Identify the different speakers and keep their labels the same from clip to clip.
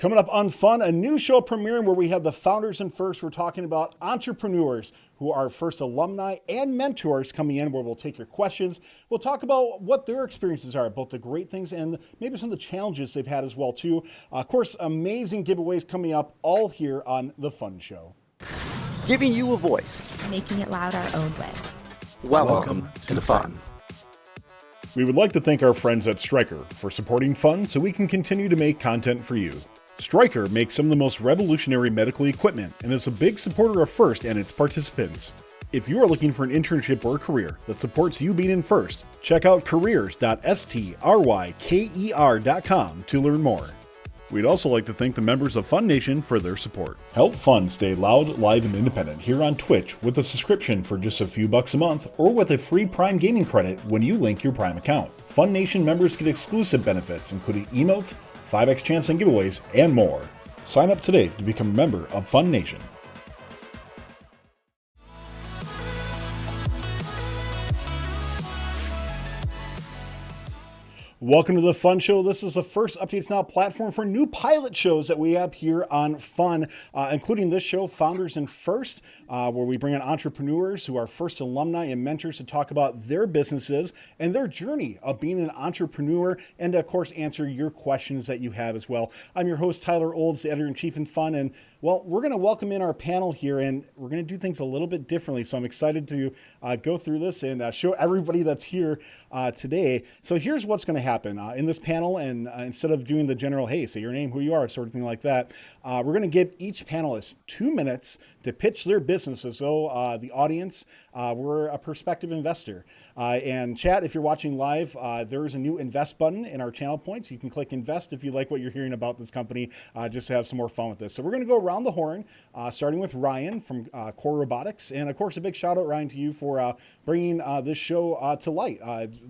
Speaker 1: Coming up on Fun, a new show premiering where we have the founders and first. We're talking about entrepreneurs who are first alumni and mentors coming in where we'll take your questions. We'll talk about what their experiences are, both the great things and maybe some of the challenges they've had as well too. Of course, amazing giveaways coming up all here on The Fun Show.
Speaker 2: Giving you a voice.
Speaker 3: Making it loud our own way.
Speaker 2: Welcome to The Fun.
Speaker 1: We would like to thank our friends at Stryker for supporting Fun so we can continue to make content for you. Stryker makes some of the most revolutionary medical equipment and is a big supporter of FIRST and its participants. If you are looking for an internship or career that supports you being in FIRST, check out careers.stryker.com to learn more. We'd also like to thank the members of Fun Nation for their support. Help Fun stay loud, live, and independent here on Twitch with a subscription for just a few bucks a month or with a free Prime Gaming credit when you link your Prime account. Fun Nation members get exclusive benefits including emotes, 5x chance and giveaways, and more. Sign up today to become a member of Fun Nation. Welcome to The Fun Show. This is the first Updates Now platform for new pilot shows that we have here on Fun, including this show, Founders and First, where we bring in entrepreneurs who are first alumni and mentors to talk about their businesses and their journey of being an entrepreneur and, of course, answer your questions that you have as well. I'm your host, Tyler Olds, the editor-in-chief in Fun, and, well, we're going to welcome in our panel here, and we're going to do things a little bit differently, so I'm excited to go through this and show everybody that's here today. So here's what's going to happen in this panel, and instead of doing the general, hey, say your name, who you are, sort of thing like that, we're going to give each panelist 2 minutes to pitch their business as though the audience were a prospective investor. And chat, if you're watching live, there is a new invest button in our channel points. You can click invest if you like what you're hearing about this company, just to have some more fun with this. So we're going to go around the horn, starting with Ryan from Core Robotics. And of course, a big shout out, Ryan, to you for bringing this show to light,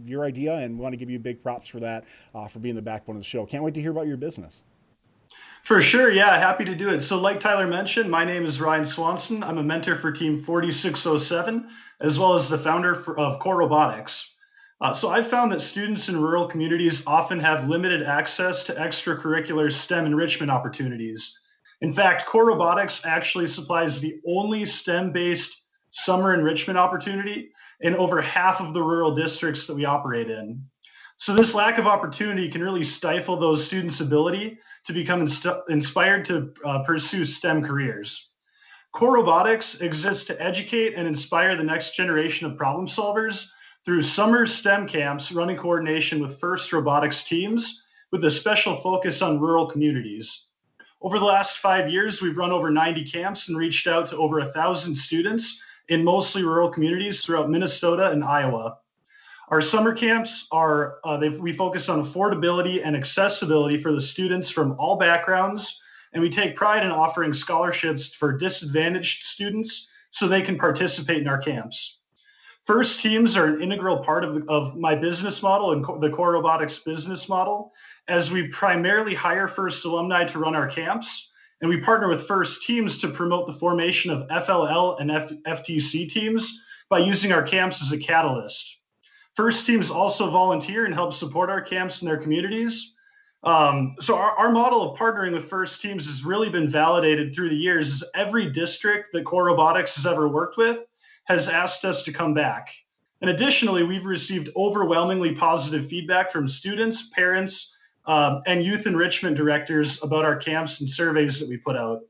Speaker 1: your idea, and we want to give you big props for that, for being the backbone of the show. Can't wait to hear about your business.
Speaker 4: For sure. Yeah, happy to do it. So like Tyler mentioned, my name is Ryan Swanson. I'm a mentor for Team 4607, as well as the founder of Core Robotics. So I've found that students in rural communities often have limited access to extracurricular STEM enrichment opportunities. In fact, Core Robotics actually supplies the only STEM-based summer enrichment opportunity in over half of the rural districts that we operate in. So this lack of opportunity can really stifle those students' ability to become inspired to pursue STEM careers. Core Robotics exists to educate and inspire the next generation of problem solvers through summer STEM camps run in coordination with FIRST robotics teams with a special focus on rural communities. Over the last 5 years, we've run over 90 camps and reached out to over 1,000 students in mostly rural communities throughout Minnesota and Iowa. Our summer camps we focus on affordability and accessibility for the students from all backgrounds, and we take pride in offering scholarships for disadvantaged students so they can participate in our camps. First teams are an integral part of my business model and the Core Robotics business model, as we primarily hire FIRST alumni to run our camps, and we partner with FIRST teams to promote the formation of FLL and FTC teams by using our camps as a catalyst. FIRST teams also volunteer and help support our camps in their communities. So our model of partnering with FIRST teams has really been validated through the years, as every district that Core Robotics has ever worked with has asked us to come back. And additionally, we've received overwhelmingly positive feedback from students, parents, and youth enrichment directors about our camps and surveys that we put out.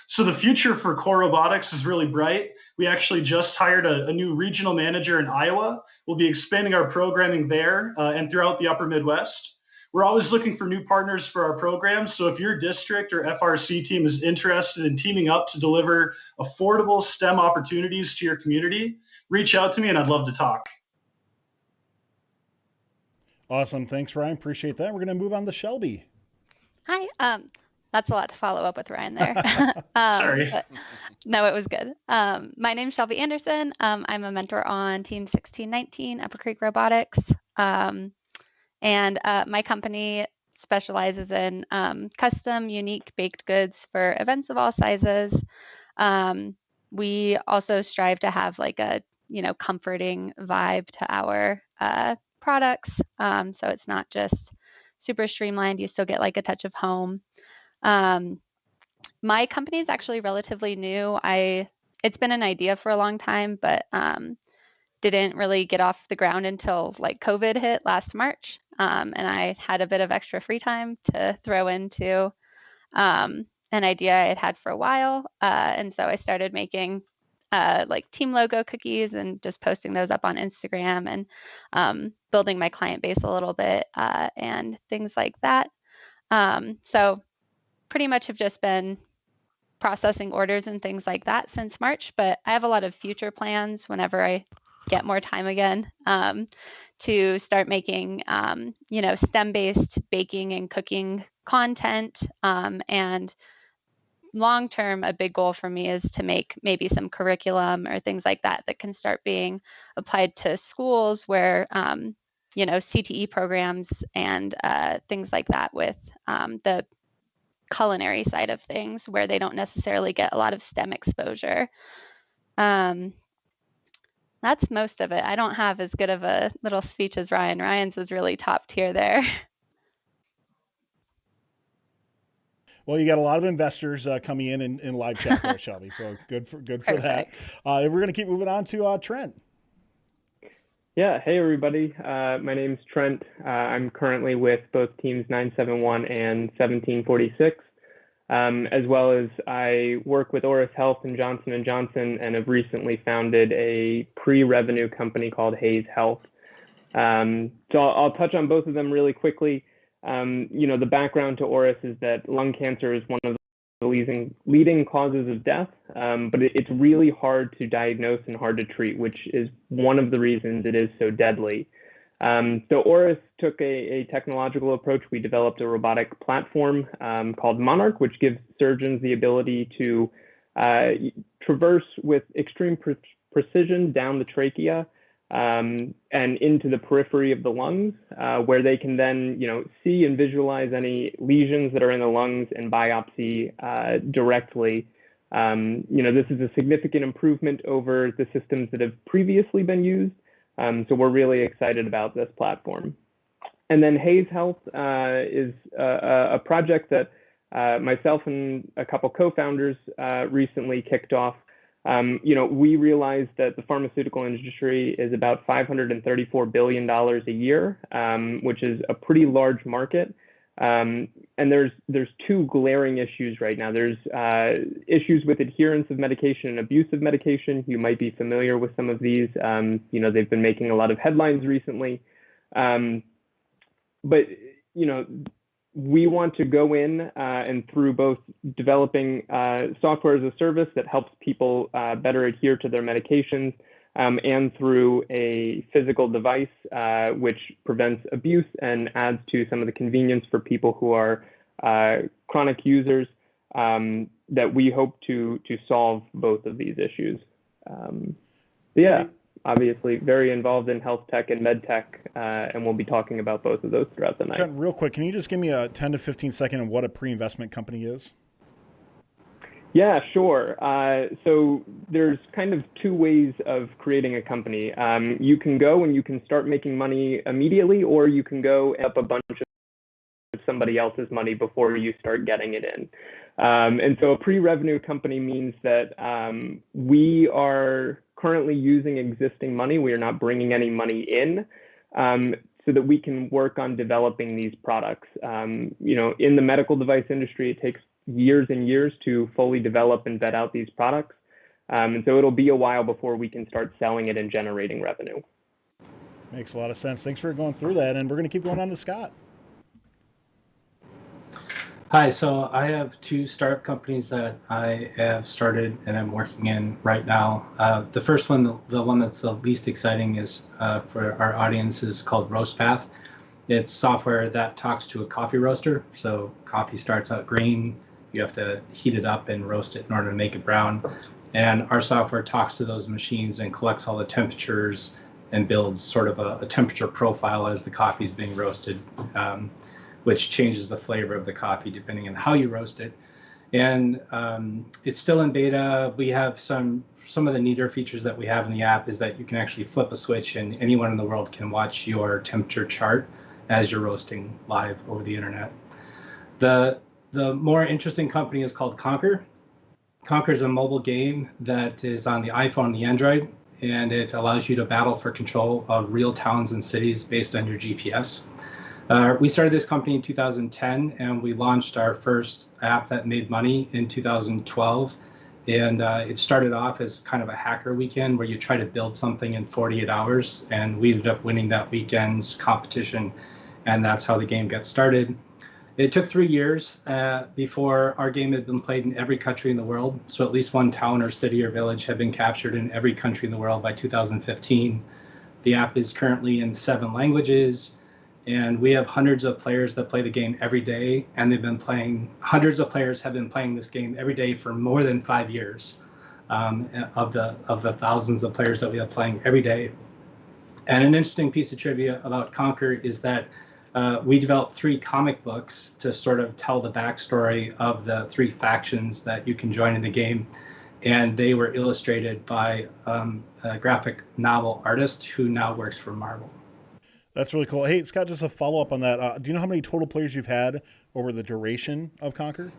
Speaker 4: So the future for Core Robotics is really bright. We actually just hired a new regional manager in Iowa. We'll be expanding our programming there and throughout the upper Midwest. We're always looking for new partners for our programs. So if your district or FRC team is interested in teaming up to deliver affordable STEM opportunities to your community, reach out to me and I'd love to talk.
Speaker 1: Awesome. Thanks, Ryan. Appreciate that. We're going to move on to Shelby.
Speaker 5: Hi. That's a lot to follow up with Ryan there.
Speaker 4: Sorry.
Speaker 5: No, it was good. My name's Shelby Anderson. I'm a mentor on Team 1619, Upper Creek Robotics. And my company specializes in custom, unique baked goods for events of all sizes. We also strive to have like a, comforting vibe to our products. So it's not just super streamlined. You still get like a touch of home. My company is actually relatively new. It's been an idea for a long time, but didn't really get off the ground until like COVID hit last March. And I had a bit of extra free time to throw into an idea I had had for a while. And so I started making like team logo cookies and just posting those up on Instagram and building my client base a little bit and things like that. So pretty much have just been processing orders and things like that since March, but I have a lot of future plans whenever I get more time again to start making, STEM-based baking and cooking content. And long-term, a big goal for me is to make maybe some curriculum or things like that that can start being applied to schools where, CTE programs and things like that with the culinary side of things where they don't necessarily get a lot of STEM exposure. That's most of it. I don't have as good of a little speech as Ryan. Ryan's is really top tier there.
Speaker 1: Well, you got a lot of investors coming in live chat there, Shelby. So good for that. And we're going to keep moving on to Trent.
Speaker 6: Yeah, hey everybody. My name's Trent. I'm currently with both teams 971 and 1746, as well as I work with Auris Health and Johnson & Johnson and have recently founded a pre-revenue company called Hayes Health. So I'll touch on both of them really quickly. The background to Auris is that lung cancer is one of the leading causes of death, but it's really hard to diagnose and hard to treat, which is one of the reasons it is so deadly. So Auris took a technological approach. We developed a robotic platform called Monarch, which gives surgeons the ability to traverse with extreme precision down the trachea and into the periphery of the lungs, where they can then, see and visualize any lesions that are in the lungs and biopsy directly. This is a significant improvement over the systems that have previously been used. So we're really excited about this platform. And then Hayes Health is a project that myself and a couple co-founders recently kicked off. We realized that the pharmaceutical industry is about $534 billion a year, which is a pretty large market. And there's two glaring issues right now. There's issues with adherence of medication and abuse of medication. You might be familiar with some of these. They've been making a lot of headlines recently. But we want to go in and through both developing software as a service that helps people better adhere to their medications and through a physical device which prevents abuse and adds to some of the convenience for people who are chronic users, that we hope to solve both of these issues. Obviously very involved in health tech and med tech, and we'll be talking about both of those throughout the night.
Speaker 1: Trent, real quick, can you just give me a 10 to 15 second of what a pre-investment company is?
Speaker 6: Yeah, sure. So there's kind of two ways of creating a company. You can go and you can start making money immediately, or you can go up a bunch of somebody else's money before you start getting it in. And so a pre-revenue company means that we are currently using existing money. We are not bringing any money in so that we can work on developing these products. In the medical device industry, it takes years and years to fully develop and vet out these products. And so it'll be a while before we can start selling it and generating revenue.
Speaker 1: Makes a lot of sense. Thanks for going through that. And we're going to keep going on to Scott.
Speaker 7: Hi, so I have two startup companies that I have started and I'm working in right now. The first one, the one that's the least exciting is for our audience, is called RoastPath. It's software that talks to a coffee roaster. So coffee starts out green, you have to heat it up and roast it in order to make it brown. And our software talks to those machines and collects all the temperatures and builds sort of a temperature profile as the coffee is being roasted, which changes the flavor of the coffee depending on how you roast it. And it's still in beta. We have some of the neater features that we have in the app is that you can actually flip a switch and anyone in the world can watch your temperature chart as you're roasting live over the internet. The the more interesting company is called Conquer. Conquer is a mobile game that is on the iPhone and the Android, and it allows you to battle for control of real towns and cities based on your GPS. We started this company in 2010, and we launched our first app that made money in 2012. And it started off as kind of a hacker weekend where you try to build something in 48 hours, and we ended up winning that weekend's competition, and that's how the game got started. It took 3 years before our game had been played in every country in the world. So at least one town or city or village had been captured in every country in the world by 2015. The app is currently in 7 languages, and we have hundreds of players that play the game every day, and hundreds of players have been playing this game every day for more than 5 years, of the thousands of players that we have playing every day. And an interesting piece of trivia about Conquer is that we developed 3 comic books to sort of tell the backstory of the 3 factions that you can join in the game. And they were illustrated by a graphic novel artist who now works for Marvel.
Speaker 1: That's really cool. Hey, Scott, just a follow-up on that. Do you know how many total players you've had over the duration of Conquer?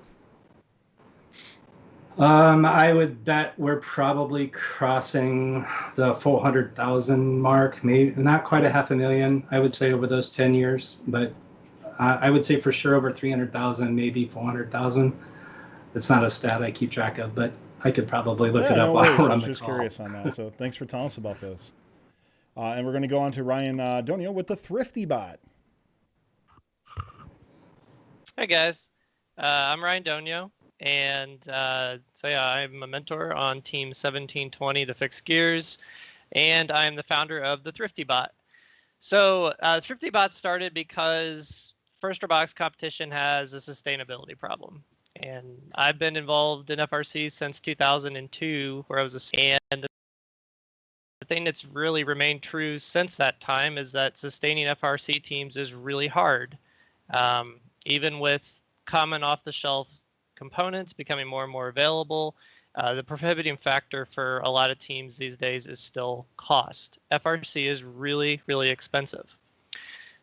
Speaker 7: I would bet we're probably crossing the 400,000 mark, maybe not quite a 500,000, I would say, over those 10 years. But I would say for sure over 300,000, maybe 400,000. It's not a stat I keep track of, but I could probably look it up while we're on the call.
Speaker 1: I was just curious on that. So thanks for telling us about this. And we're going to go on to Ryan Donio with the Thrifty Bot.
Speaker 8: Hi, guys. I'm Ryan Donio. And I'm a mentor on Team 1720, the Fixed Gears, and I'm the founder of the Thrifty Bot. So Thrifty Bot started because First Robotics competition has a sustainability problem. And I've been involved in FRC since 2002, where I was and the thing that's really remained true since that time is that sustaining FRC teams is really hard. Even with common off-the-shelf components becoming more and more available, the prohibiting factor for a lot of teams these days is still cost. FRC is really, really expensive.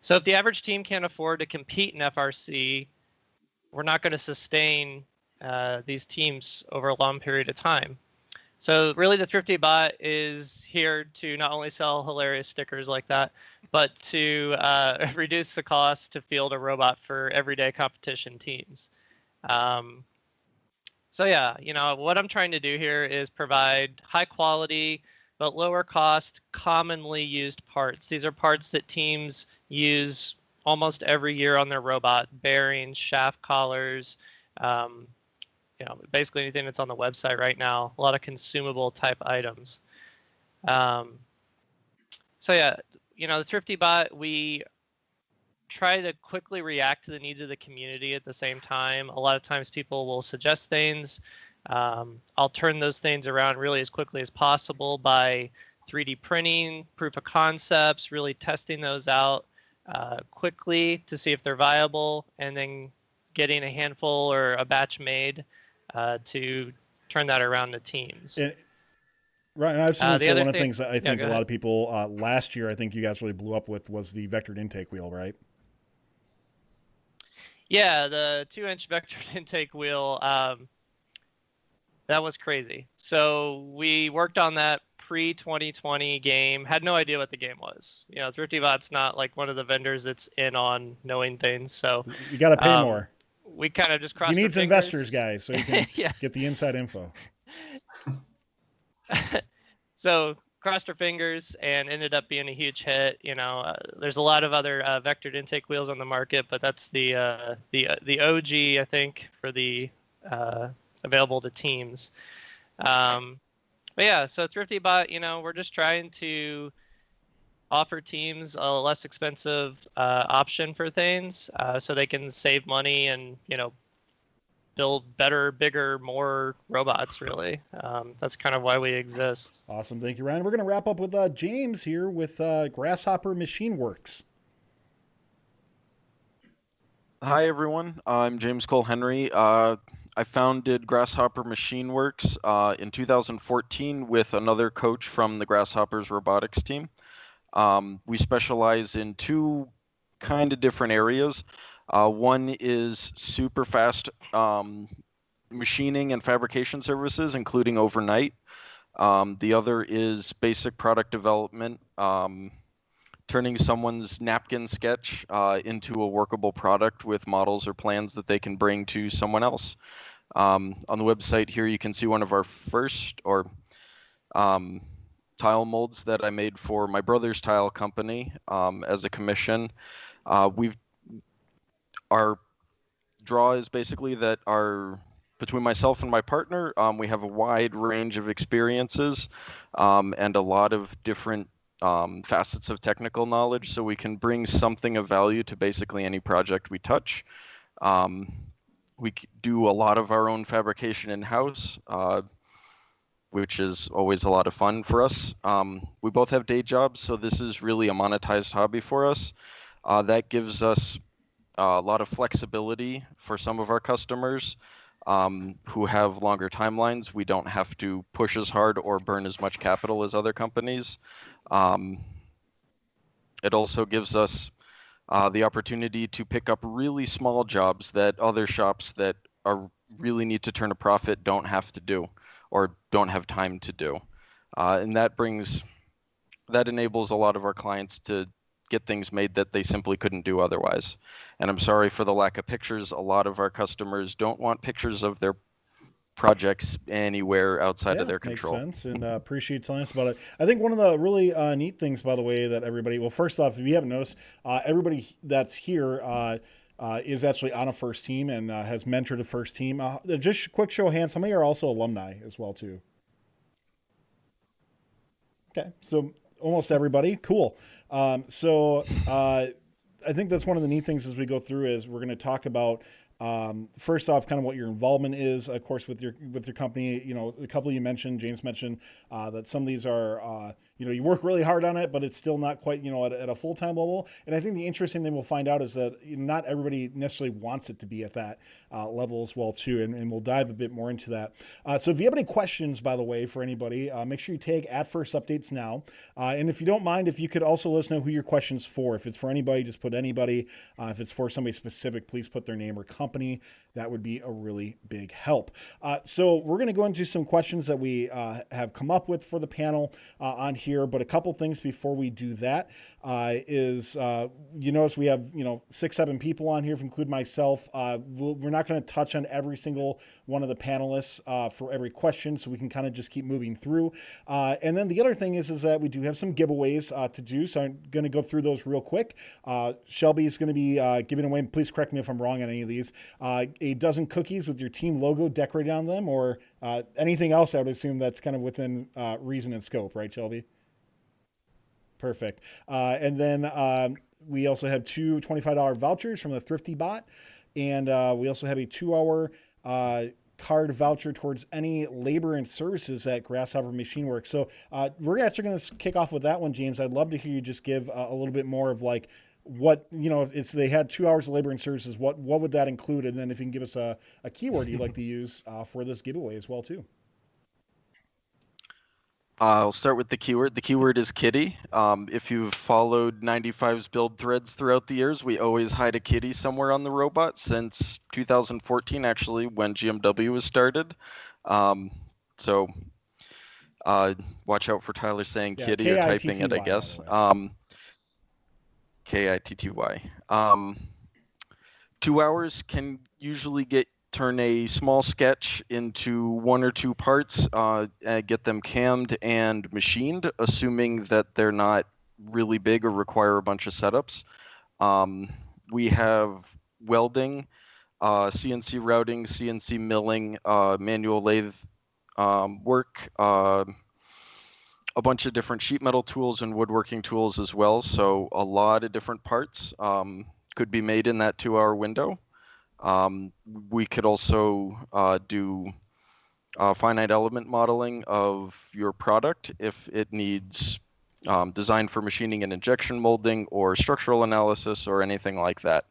Speaker 8: So if the average team can't afford to compete in FRC, we're not going to sustain these teams over a long period of time. So really the Thrifty Bot is here to not only sell hilarious stickers like that, but to reduce the cost to field a robot for everyday competition teams. So yeah, what I'm trying to do here is provide high quality, but lower cost, commonly used parts. These are parts that teams use almost every year on their robot: bearings, shaft collars, basically anything that's on the website right now, a lot of consumable type items. The Thrifty Bot, we try to quickly react to the needs of the community at the same time. A lot of times people will suggest things. I'll turn those things around really as quickly as possible by 3D printing, proof of concepts, really testing those out quickly to see if they're viable, and then getting a handful or a batch made to turn that around to teams.
Speaker 1: Right, and I was just going to say one of the
Speaker 8: thing,
Speaker 1: things I think a lot of people last year, I think you guys really blew up with, was the vectored intake wheel, right?
Speaker 8: Yeah, the 2-inch vectored intake wheel, that was crazy. So we worked on that pre-2020 game, had no idea what the game was. Thrifty Bot's not like one of the vendors that's in on knowing things. So
Speaker 1: you got to pay more.
Speaker 8: We kind of just crossed our fingers.
Speaker 1: He needs investors, guys, so you can
Speaker 8: yeah.
Speaker 1: get the inside info.
Speaker 8: So crossed our fingers and ended up being a huge hit. There's a lot of other vectored intake wheels on the market, but that's the OG, I think, for the available to teams. So Thrifty Bot, we're just trying to offer teams a less expensive option for things, so they can save money and build better, bigger, more robots, really. That's kind of why we exist.
Speaker 1: Awesome. Thank you, Ryan. We're going to wrap up with James here with Grasshopper Machine Works.
Speaker 9: Hi, everyone. I'm James Cole Henry. I founded Grasshopper Machine Works in 2014 with another coach from the Grasshoppers Robotics team. We specialize in 2 kind of different areas. One is super fast machining and fabrication services, including overnight. The other is basic product development, turning someone's napkin sketch into a workable product with models or plans that they can bring to someone else. On the website here, you can see one of our first tile molds that I made for my brother's tile company as a commission. Our draw is basically that between myself and my partner, we have a wide range of experiences and a lot of different facets of technical knowledge, so we can bring something of value to basically any project we touch. We do a lot of our own fabrication in-house, which is always a lot of fun for us. We both have day jobs, so this is really a monetized hobby for us. That gives us a lot of flexibility for some of our customers who have longer timelines. We don't have to push as hard or burn as much capital as other companies. It also gives us the opportunity to pick up really small jobs that other shops that really need to turn a profit don't have to do or don't have time to do. And that enables a lot of our clients to get things made that they simply couldn't do otherwise. And I'm sorry for the lack of pictures. A lot of our customers don't want pictures of their projects anywhere outside of their control.
Speaker 1: Makes sense, and appreciate you telling us about it. I think one of the really neat things, by the way, that everybody, well, first off, if you haven't noticed, everybody that's here is actually on a first team and has mentored a first team. Just quick show of hands, how many are also alumni as well, too? Okay, so almost everybody. Cool. I think that's one of the neat things as we go through is we're going to talk about first off, kind of what your involvement is, of course, with your company. You know, a couple you mentioned, James mentioned that some of these are, you work really hard on it, but it's still not quite, at a full-time level. And I think the interesting thing we'll find out is that not everybody necessarily wants it to be at that level as well, too. And we'll dive a bit more into that. So if you have any questions, by the way, for anybody, make sure you tag @FirstUpdatesNow. Now. And if you don't mind, if you could also let us know who your question's for. If it's for anybody, just put anybody. If it's for somebody specific, please put their name or company. That would be a really big help. So we're going to go into some questions that we have come up with for the panel on here. But a couple things before we do that is you notice we have 6-7 people on here, if you include myself. We're not going to touch on every single one of the panelists for every question, so we can kind of just keep moving through. And then the other thing is that we do have some giveaways to do, so I'm going to go through those real quick. Shelby is going to be giving away, please correct me if I'm wrong on any of these, a dozen cookies with your team logo decorated on them, or anything else I would assume that's kind of within reason and scope, right, Shelby? Perfect. And then we also have two $25 vouchers from the Thrifty Bot, and we also have a 2-hour card voucher towards any labor and services at Grasshopper Machine Works. So we're actually going to kick off with that one, James. I'd love to hear you just give a little bit more of like what, if they had 2 hours of labor and services, what would that include? And then if you can give us a keyword you'd like to use for this giveaway as well, too.
Speaker 9: I'll start with the keyword. The keyword is kitty. If you've followed 95's build threads throughout the years, we always hide a kitty somewhere on the robot since 2014, actually, when GMW was started. So watch out for Tyler saying kitty or typing it, I guess. Kitty. 2 hours can usually turn a small sketch into 1 or 2 parts, get them cammed and machined, assuming that they're not really big or require a bunch of setups. We have welding, CNC routing, CNC milling, manual lathe work, a bunch of different sheet metal tools and woodworking tools as well. So a lot of different parts could be made in that 2-hour window. We could also do finite element modeling of your product if it needs design for machining and injection molding or structural analysis or anything like that.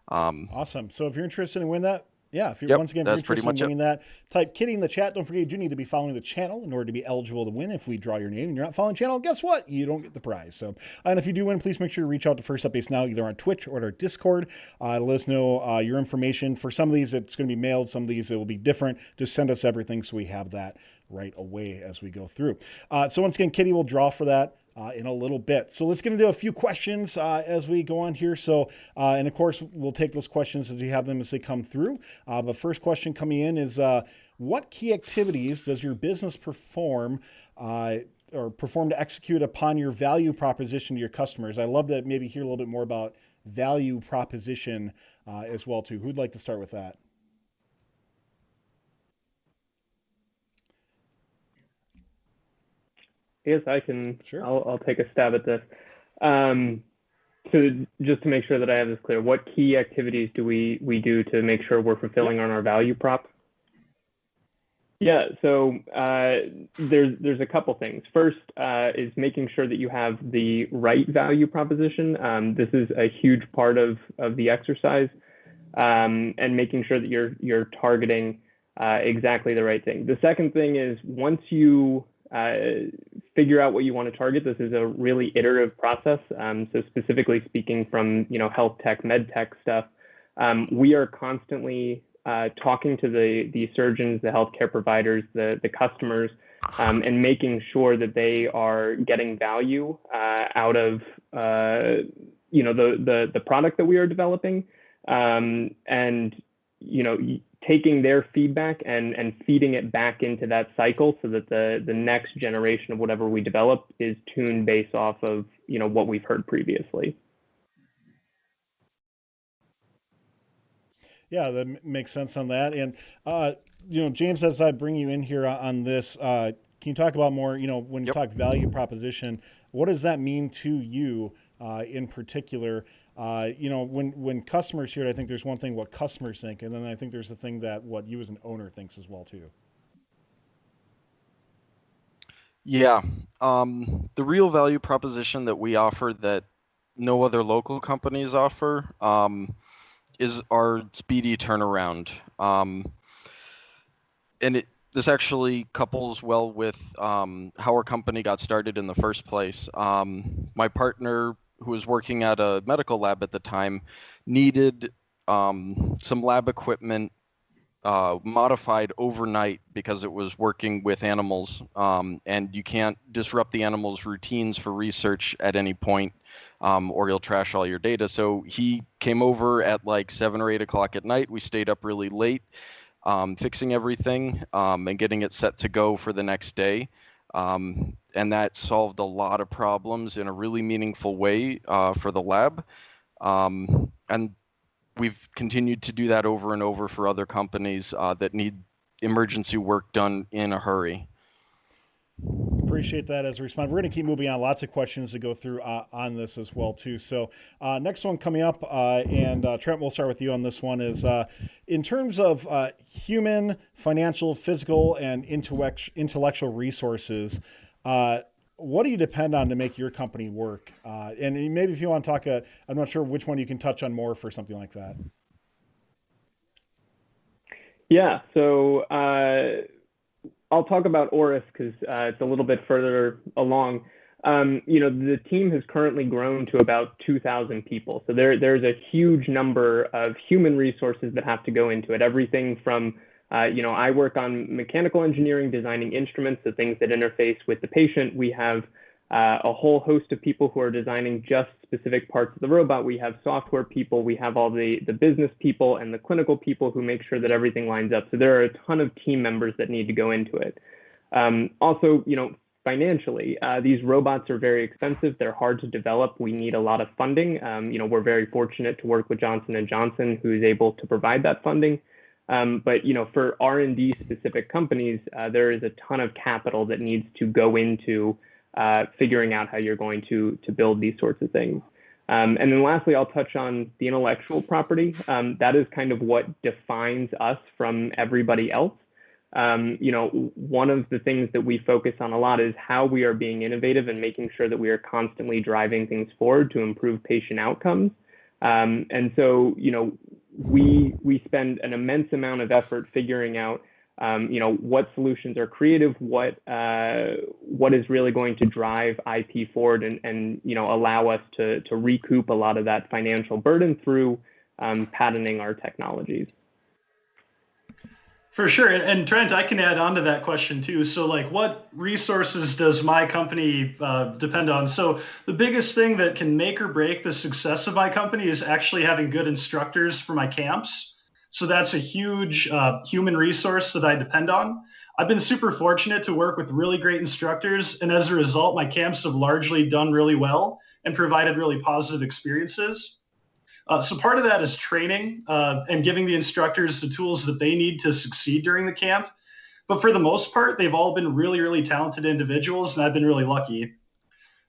Speaker 1: Awesome. So if you're interested in winning that, Yeah, if you're
Speaker 9: Yep,
Speaker 1: once again, if you're
Speaker 9: that's pretty
Speaker 1: interested in
Speaker 9: much it.
Speaker 1: winning that, type Kitty in the chat. Don't forget, you do need to be following the channel in order to be eligible to win. If we draw your name and you're not following the channel, guess what? You don't get the prize. So, and if you do win, please make sure to reach out to First Updates Now, either on Twitch or our Discord. Let us know your information. For some of these, it's going to be mailed. Some of these, it will be different. Just send us everything so we have that right away as we go through. So once again, Kitty will draw for that in a little bit. So let's get into a few questions as we go on here. So, and of course, we'll take those questions as we have them as they come through. But first question coming in is, what key activities does your business perform to execute upon your value proposition to your customers? I'd love to maybe hear a little bit more about value proposition as well, too. Who'd like to start with that?
Speaker 6: Yes, I can.
Speaker 1: Sure.
Speaker 6: I'll take a stab at this. So just to make sure that I have this clear, what key activities do we do to make sure we're fulfilling on our value prop? Yeah, so there's a couple things. First is making sure that you have the right value proposition. This is a huge part of the exercise, and making sure that you're targeting exactly the right thing. The second thing is, once you figure out what you want to target, this is a really iterative process. So specifically speaking from health tech, med tech stuff, we are constantly talking to the surgeons, the healthcare providers, the customers, and making sure that they are getting value out of the product that we are developing, and taking their feedback and feeding it back into that cycle so that the next generation of whatever we develop is tuned based off of what we've heard previously.
Speaker 1: Yeah, that makes sense on that. And, James, as I bring you in here on this, can you talk about more, when you talk value proposition, what does that mean to you in particular? When customers hear it, I think there's one thing what customers think, and then I think there's the thing that what you as an owner thinks as well, too.
Speaker 9: Yeah. The real value proposition that we offer that no other local companies offer is our speedy turnaround. And this actually couples well with how our company got started in the first place. My partner, who was working at a medical lab at the time, needed some lab equipment modified overnight because it was working with animals, and you can't disrupt the animals' routines for research at any point, or you'll trash all your data. So he came over at like 7 or 8 o'clock at night. We stayed up really late, fixing everything and getting it set to go for the next day. And that solved a lot of problems in a really meaningful way for the lab. And we've continued to do that over and over for other companies that need emergency work done in a hurry.
Speaker 1: Appreciate that as a response. We're going to keep moving on. Lots of questions to go through on this as well, too. So next one coming up, and Trent, we'll start with you on this one, is in terms of human, financial, physical, and intellectual resources, what do you depend on to make your company work? And maybe if you want to talk, I'm not sure which one you can touch on more for something like that.
Speaker 6: Yeah, so I'll talk about Oris because it's a little bit further along. The team has currently grown to about 2,000 people. So there's a huge number of human resources that have to go into it. Everything from I work on mechanical engineering, designing instruments, the things that interface with the patient. We have a whole host of people who are designing just specific parts of the robot. We have software people. We have all the business people and the clinical people who make sure that everything lines up. So there are a ton of team members that need to go into it. Also, financially, these robots are very expensive. They're hard to develop. We need a lot of funding. We're very fortunate to work with Johnson & Johnson, who's able to provide that funding. But for R&D specific companies, there is a ton of capital that needs to go into figuring out how you're going to build these sorts of things. And then lastly, I'll touch on the intellectual property. That is kind of what defines us from everybody else. One of the things that we focus on a lot is how we are being innovative and making sure that we are constantly driving things forward to improve patient outcomes. And so, we spend an immense amount of effort figuring out what solutions are creative, what is really going to drive IP forward and allow us to recoup a lot of that financial burden through patenting our technologies.
Speaker 4: For sure. And Trent, I can add on to that question too. So, like, what resources does my company depend on? So, the biggest thing that can make or break the success of my company is actually having good instructors for my camps. So, that's a huge human resource that I depend on. I've been super fortunate to work with really great instructors. And as a result, my camps have largely done really well and provided really positive experiences. So part of that is training and giving the instructors the tools that they need to succeed during the camp. But for the most part, they've all been really, really talented individuals, and I've been really lucky.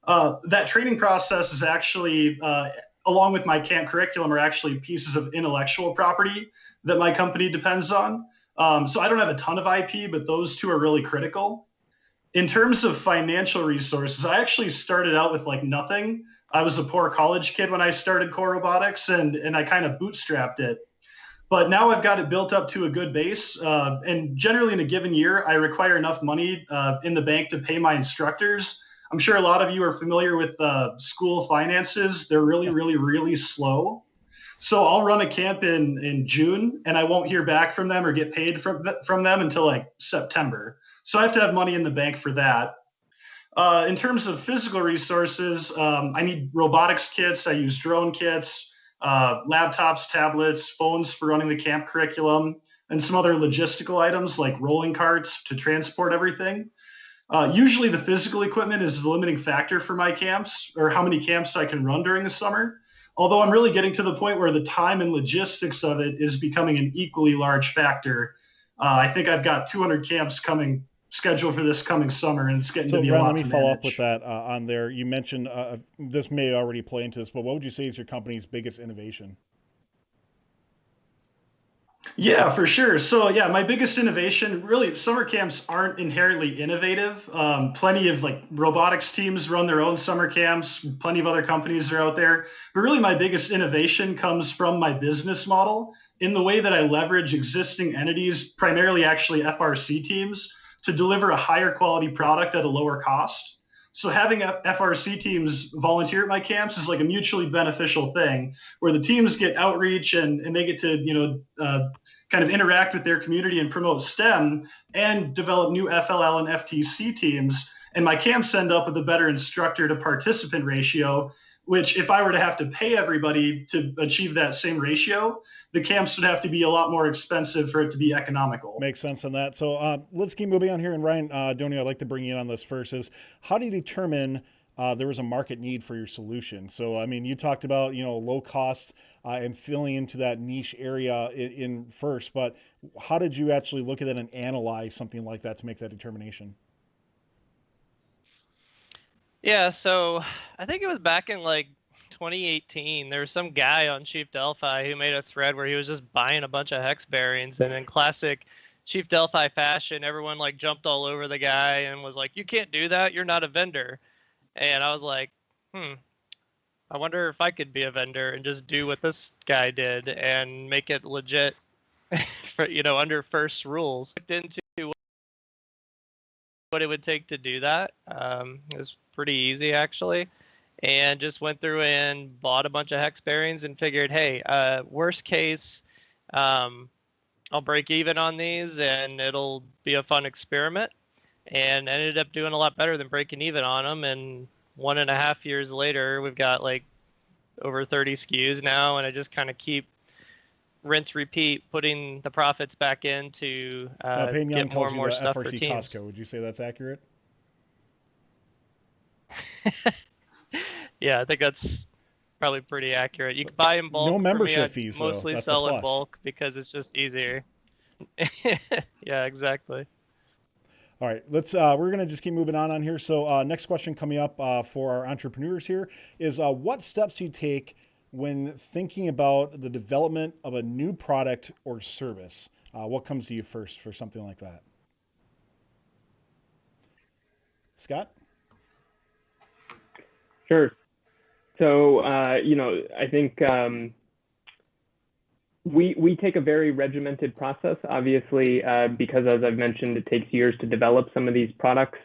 Speaker 4: That training process is actually, along with my camp curriculum, are actually pieces of intellectual property that my company depends on. So I don't have a ton of IP, but those two are really critical. In terms of financial resources, I actually started out with like nothing. I was a poor college kid when I started Core Robotics, and I kind of bootstrapped it. But now I've got it built up to a good base. And generally, in a given year, I require enough money in the bank to pay my instructors. I'm sure a lot of you are familiar with school finances. They're really, really, really slow. So I'll run a camp in June, and I won't hear back from them or get paid from them until like September. So I have to have money in the bank for that. In terms of physical resources, I need robotics kits. I use drone kits, laptops, tablets, phones for running the camp curriculum, and some other logistical items like rolling carts to transport everything. Usually the physical equipment is the limiting factor for my camps or how many camps I can run during the summer. Although I'm really getting to the point where the time and logistics of it is becoming an equally large factor. I think I've got 200 camps scheduled for this coming summer, and it's getting to be a lot to manage.
Speaker 1: Let me follow up with that on there. You mentioned this may already play into this, but what would you say is your company's biggest innovation?
Speaker 4: Yeah, for sure. So yeah, my biggest innovation, really, summer camps aren't inherently innovative. Plenty of like robotics teams run their own summer camps. Plenty of other companies are out there. But really my biggest innovation comes from my business model in the way that I leverage existing entities, primarily actually FRC teams, to deliver a higher quality product at a lower cost. So having FRC teams volunteer at my camps is like a mutually beneficial thing where the teams get outreach and they get to, kind of interact with their community and promote STEM and develop new FLL and FTC teams. And my camps end up with a better instructor to participant ratio, which if I were to have to pay everybody to achieve that same ratio, the camps would have to be a lot more expensive for it to be economical.
Speaker 1: Makes sense on that. So let's keep moving on here. And Ryan, Donnie, I'd like to bring you in on this first is how do you determine there was a market need for your solution? So, I mean, you talked about, low cost and filling into that niche area in first, but how did you actually look at it and analyze something like that to make that determination?
Speaker 8: Yeah, so I think it was back in like 2018. There was some guy on Chief Delphi who made a thread where he was just buying a bunch of hex bearings, and in classic Chief Delphi fashion, everyone like jumped all over the guy and was like, "You can't do that. You're not a vendor." And I was like, I wonder if I could be a vendor and just do what this guy did and make it legit for, under first rules. Looked into what it would take to do that. It was pretty easy actually. And just went through and bought a bunch of hex bearings and figured, hey, worst case, I'll break even on these and it'll be a fun experiment. And ended up doing a lot better than breaking even on them. And 1.5 years later, we've got like over 30 SKUs now, and I just kind of keep rinse, repeat, putting the profits back in to get more and more stuff for teams.
Speaker 1: Costco. Would you say that's accurate?
Speaker 8: Yeah, I think that's probably pretty accurate. You can buy in bulk.
Speaker 1: No membership
Speaker 8: for me,
Speaker 1: fees.
Speaker 8: Mostly sell in bulk because it's just easier. Yeah, exactly.
Speaker 1: All right, we're going to just keep moving on here. So next question coming up for our entrepreneurs here is what steps do you take when thinking about the development of a new product or service? What comes to you first for something like that? Scott?
Speaker 6: Sure. So, I think We take a very regimented process, obviously, because as I've mentioned, it takes years to develop some of these products.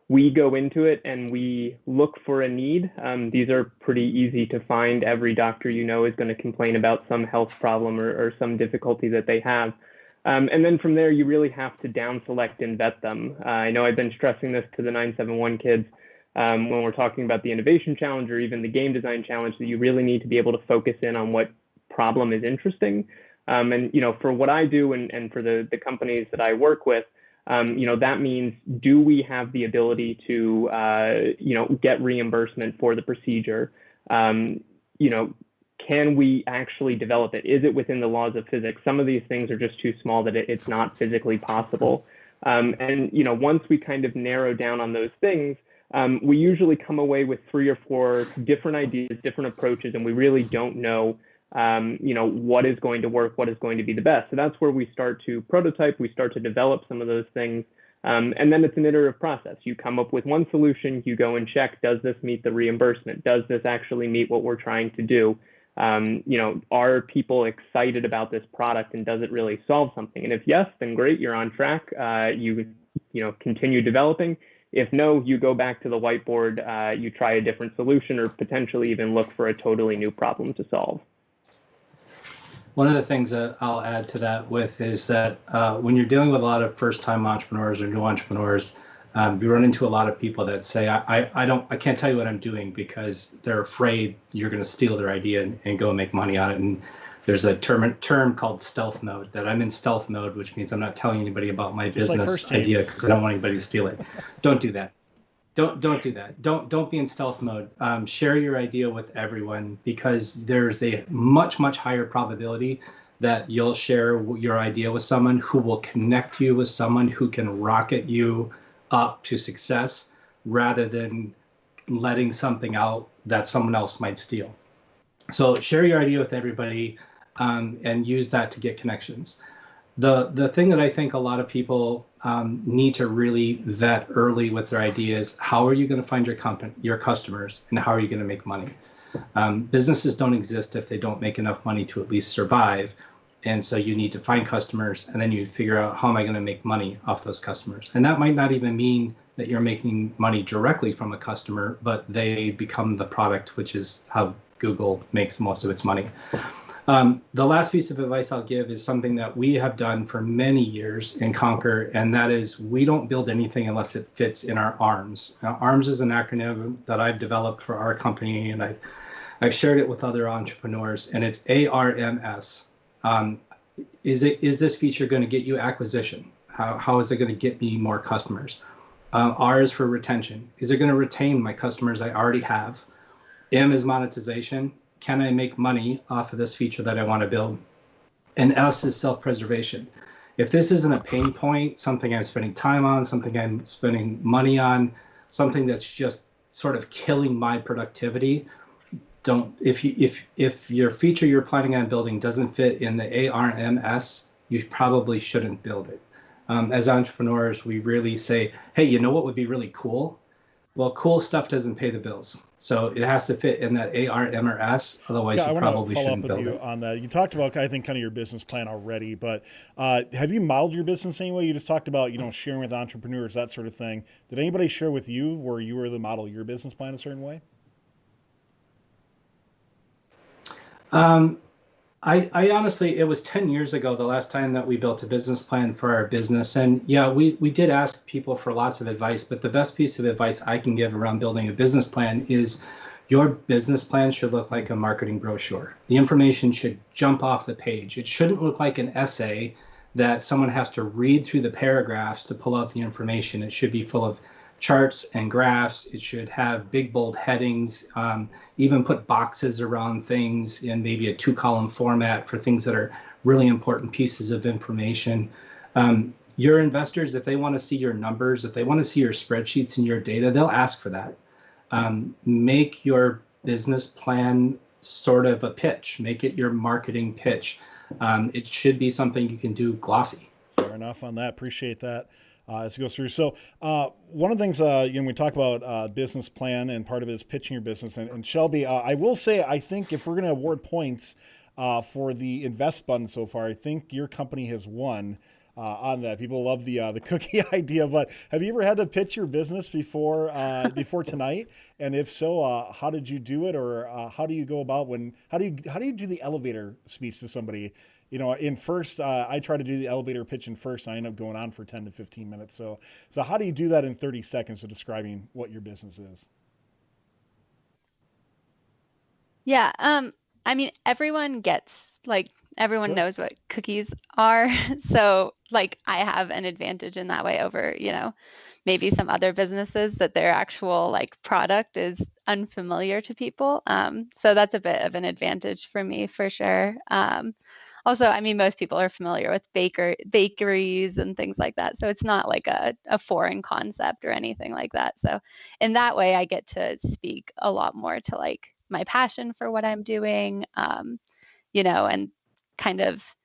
Speaker 6: We go into it and we look for a need. These are pretty easy to find. Every doctor you know is going to complain about some health problem or some difficulty that they have. And then from there, you really have to down select and vet them. I know I've been stressing this to the 971 kids when we're talking about the innovation challenge or even the game design challenge, that you really need to be able to focus in on what problem is interesting. And, for what I do and for the companies that I work with, that means, do we have the ability to, get reimbursement for the procedure? Can we actually develop it? Is it within the laws of physics? Some of these things are just too small that it's not physically possible. Once we kind of narrow down on those things, we usually come away with 3 or 4 different ideas, different approaches, and we really don't know what is going to work, what is going to be the best. So that's where we start to prototype, we start to develop some of those things. And then it's an iterative process. You come up with one solution, you go and check, does this meet the reimbursement? Does this actually meet what we're trying to do? Are people excited about this product, and does it really solve something? And if yes, then great, you're on track. You continue developing. If no, you go back to the whiteboard, you try a different solution, or potentially even look for a totally new problem to solve.
Speaker 7: One of the things that I'll add to that with is that when you're dealing with a lot of first-time entrepreneurs or new entrepreneurs, you run into a lot of people that say, I can't tell you what I'm doing, because they're afraid you're going to steal their idea and go and make money on it. And there's a term called stealth mode, that I'm in stealth mode, which means I'm not telling anybody about my business idea because I don't want anybody to steal it. Don't do that. Don't do that. Don't be in stealth mode. Share your idea with everyone, because there's a much higher probability that you'll share your idea with someone who will connect you with someone who can rocket you up to success, rather than letting something out that someone else might steal. So share your idea with everybody, and use that to get connections. The thing that I think a lot of people need to really vet early with their ideas: how are you going to find your customers, and how are you going to make money? Businesses don't exist if they don't make enough money to at least survive. And so you need to find customers, and then you figure out, how am I going to make money off those customers? And that might not even mean that you're making money directly from a customer, but they become the product, which is how Google makes most of its money. The last piece of advice I'll give is something that we have done for many years in Conquer, and that is, we don't build anything unless it fits in our ARMS. Now, ARMS is an acronym that I've developed for our company, and I've shared it with other entrepreneurs, and it's ARMS. Is this feature going to get you acquisition? How is it going to get me more customers? R is for retention. Is it going to retain my customers I already have? M is monetization. Can I make money off of this feature that I want to build? And S is self-preservation. If this isn't a pain point, something I'm spending time on, something I'm spending money on, something that's just sort of killing my productivity, if your feature you're planning on building doesn't fit in the ARMS, you probably shouldn't build it. As entrepreneurs, we really say, hey, you know what would be really cool? Well, cool stuff doesn't pay the bills. So it has to fit in that ARMS, otherwise
Speaker 1: Scott,
Speaker 7: you probably shouldn't build it.
Speaker 1: I want to follow up with you on that. You talked about, I think, kind of your business plan already, but have you modeled your business anyway? You just talked about, sharing with entrepreneurs, that sort of thing. Did anybody share with you where you were to model your business plan a certain way?
Speaker 7: I honestly, it was 10 years ago, the last time that we built a business plan for our business. And yeah, we did ask people for lots of advice, but the best piece of advice I can give around building a business plan is, your business plan should look like a marketing brochure. The information should jump off the page. It shouldn't look like an essay that someone has to read through the paragraphs to pull out the information. It should be full of charts and graphs. It should have big bold headings, even put boxes around things in maybe a 2-column format for things that are really important pieces of information. Your investors, if they want to see your numbers, if they want to see your spreadsheets and your data, they'll ask for that. Make your business plan sort of a pitch. Make it your marketing pitch. It should be something you can do glossy.
Speaker 1: Fair enough on that. Appreciate that. As it goes through. So one of the things, we talk about business plan, and part of it is pitching your business. And Shelby, I will say, I think if we're going to award points, for the invest button so far. I think your company has won on that. People love the cookie idea, but have you ever had to pitch your business before before tonight? And if so, how did you do it, or how do you go about how do you do the elevator speech to somebody? You know, in first, I try to do the elevator pitch in first, and I end up going on for 10 to 15 minutes. So how do you do that in 30 seconds of describing what your business is?
Speaker 5: Yeah, I mean, everyone gets like everyone
Speaker 1: Sure.
Speaker 5: knows what cookies are. So like I have an advantage in that way over, maybe some other businesses that their actual like product is unfamiliar to people. So that's a bit of an advantage for me for sure. Also, I mean, most people are familiar with bakeries and things like that. So it's not like a foreign concept or anything like that. So in that way, I get to speak a lot more to like my passion for what I'm doing, and kind of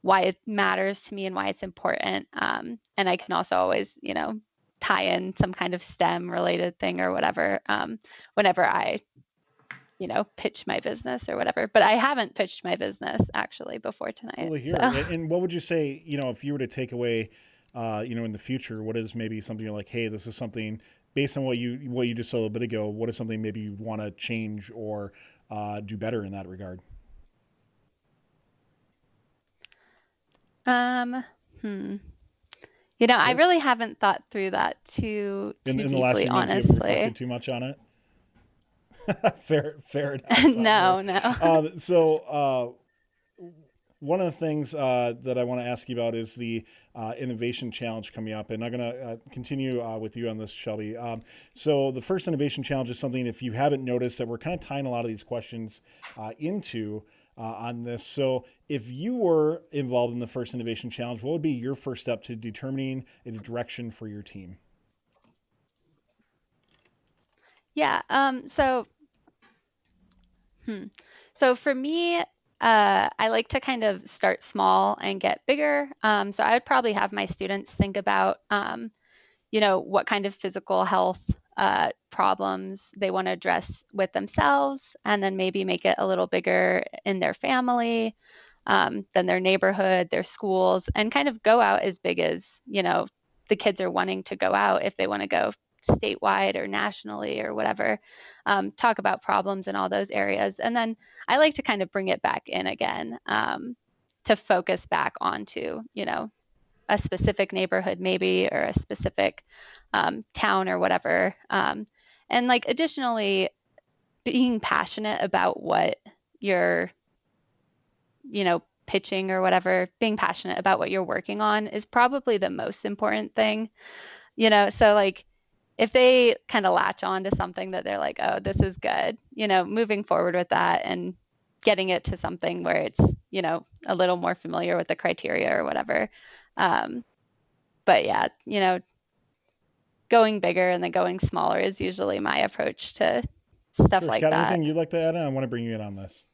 Speaker 5: why it matters to me and why it's important. And I can also always, tie in some kind of STEM related thing or whatever whenever I pitch my business or whatever. But I haven't pitched my business actually before tonight.
Speaker 1: Cool to hear.
Speaker 5: So.
Speaker 1: And what would you say, if you were to take away, in the future, what is maybe something you're like, hey, this is something based on what you just said a little bit ago, what is something maybe you want to change or do better in that regard?
Speaker 5: I really haven't thought through that too
Speaker 1: In the
Speaker 5: deeply,
Speaker 1: last few months, you haven't
Speaker 5: honestly.
Speaker 1: reflected too much on it. Fair enough.
Speaker 5: No.
Speaker 1: So one of the things that I want to ask you about is the innovation challenge coming up, and I'm going to continue with you on this, Shelby. So the first innovation challenge is something, if you haven't noticed, that we're kind of tying a lot of these questions into on this. So if you were involved in the first innovation challenge, what would be your first step to determining a direction for your team?
Speaker 5: Yeah. So for me, I like to kind of start small and get bigger. So I would probably have my students think about, what kind of physical health problems they want to address with themselves, and then maybe make it a little bigger in their family, then their neighborhood, their schools, and kind of go out as big as, the kids are wanting to go out if they want to go statewide or nationally or whatever, talk about problems in all those areas. And then I like to kind of bring it back in again, to focus back onto, a specific neighborhood maybe, or a specific town or whatever. And like additionally, being passionate about what you're, pitching or whatever, being passionate about what you're working on is probably the most important thing, so like, if they kind of latch on to something that they're like, oh, this is good, moving forward with that and getting it to something where it's, a little more familiar with the criteria or whatever. But yeah, going bigger and then going smaller is usually my approach to stuff
Speaker 1: Sure,
Speaker 5: like
Speaker 1: Scott,
Speaker 5: that.
Speaker 1: anything you'd like to add? I want to bring you in on this.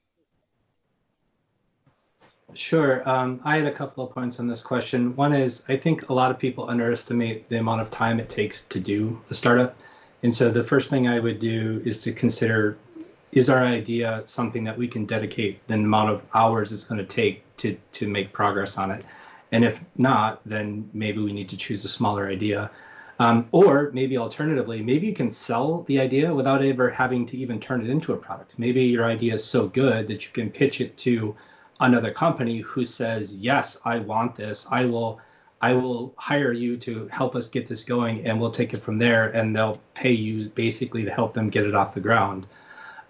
Speaker 7: Sure. I had a couple of points on this question. One is, I think a lot of people underestimate the amount of time it takes to do a startup. And so the first thing I would do is to consider, is our idea something that we can dedicate the amount of hours it's going to take to make progress on it? And if not, then maybe we need to choose a smaller idea. Or maybe alternatively, maybe you can sell the idea without ever having to even turn it into a product. Maybe your idea is so good that you can pitch it to another company who says, yes, I want this. I will hire you to help us get this going, and we'll take it from there, and they'll pay you basically to help them get it off the ground.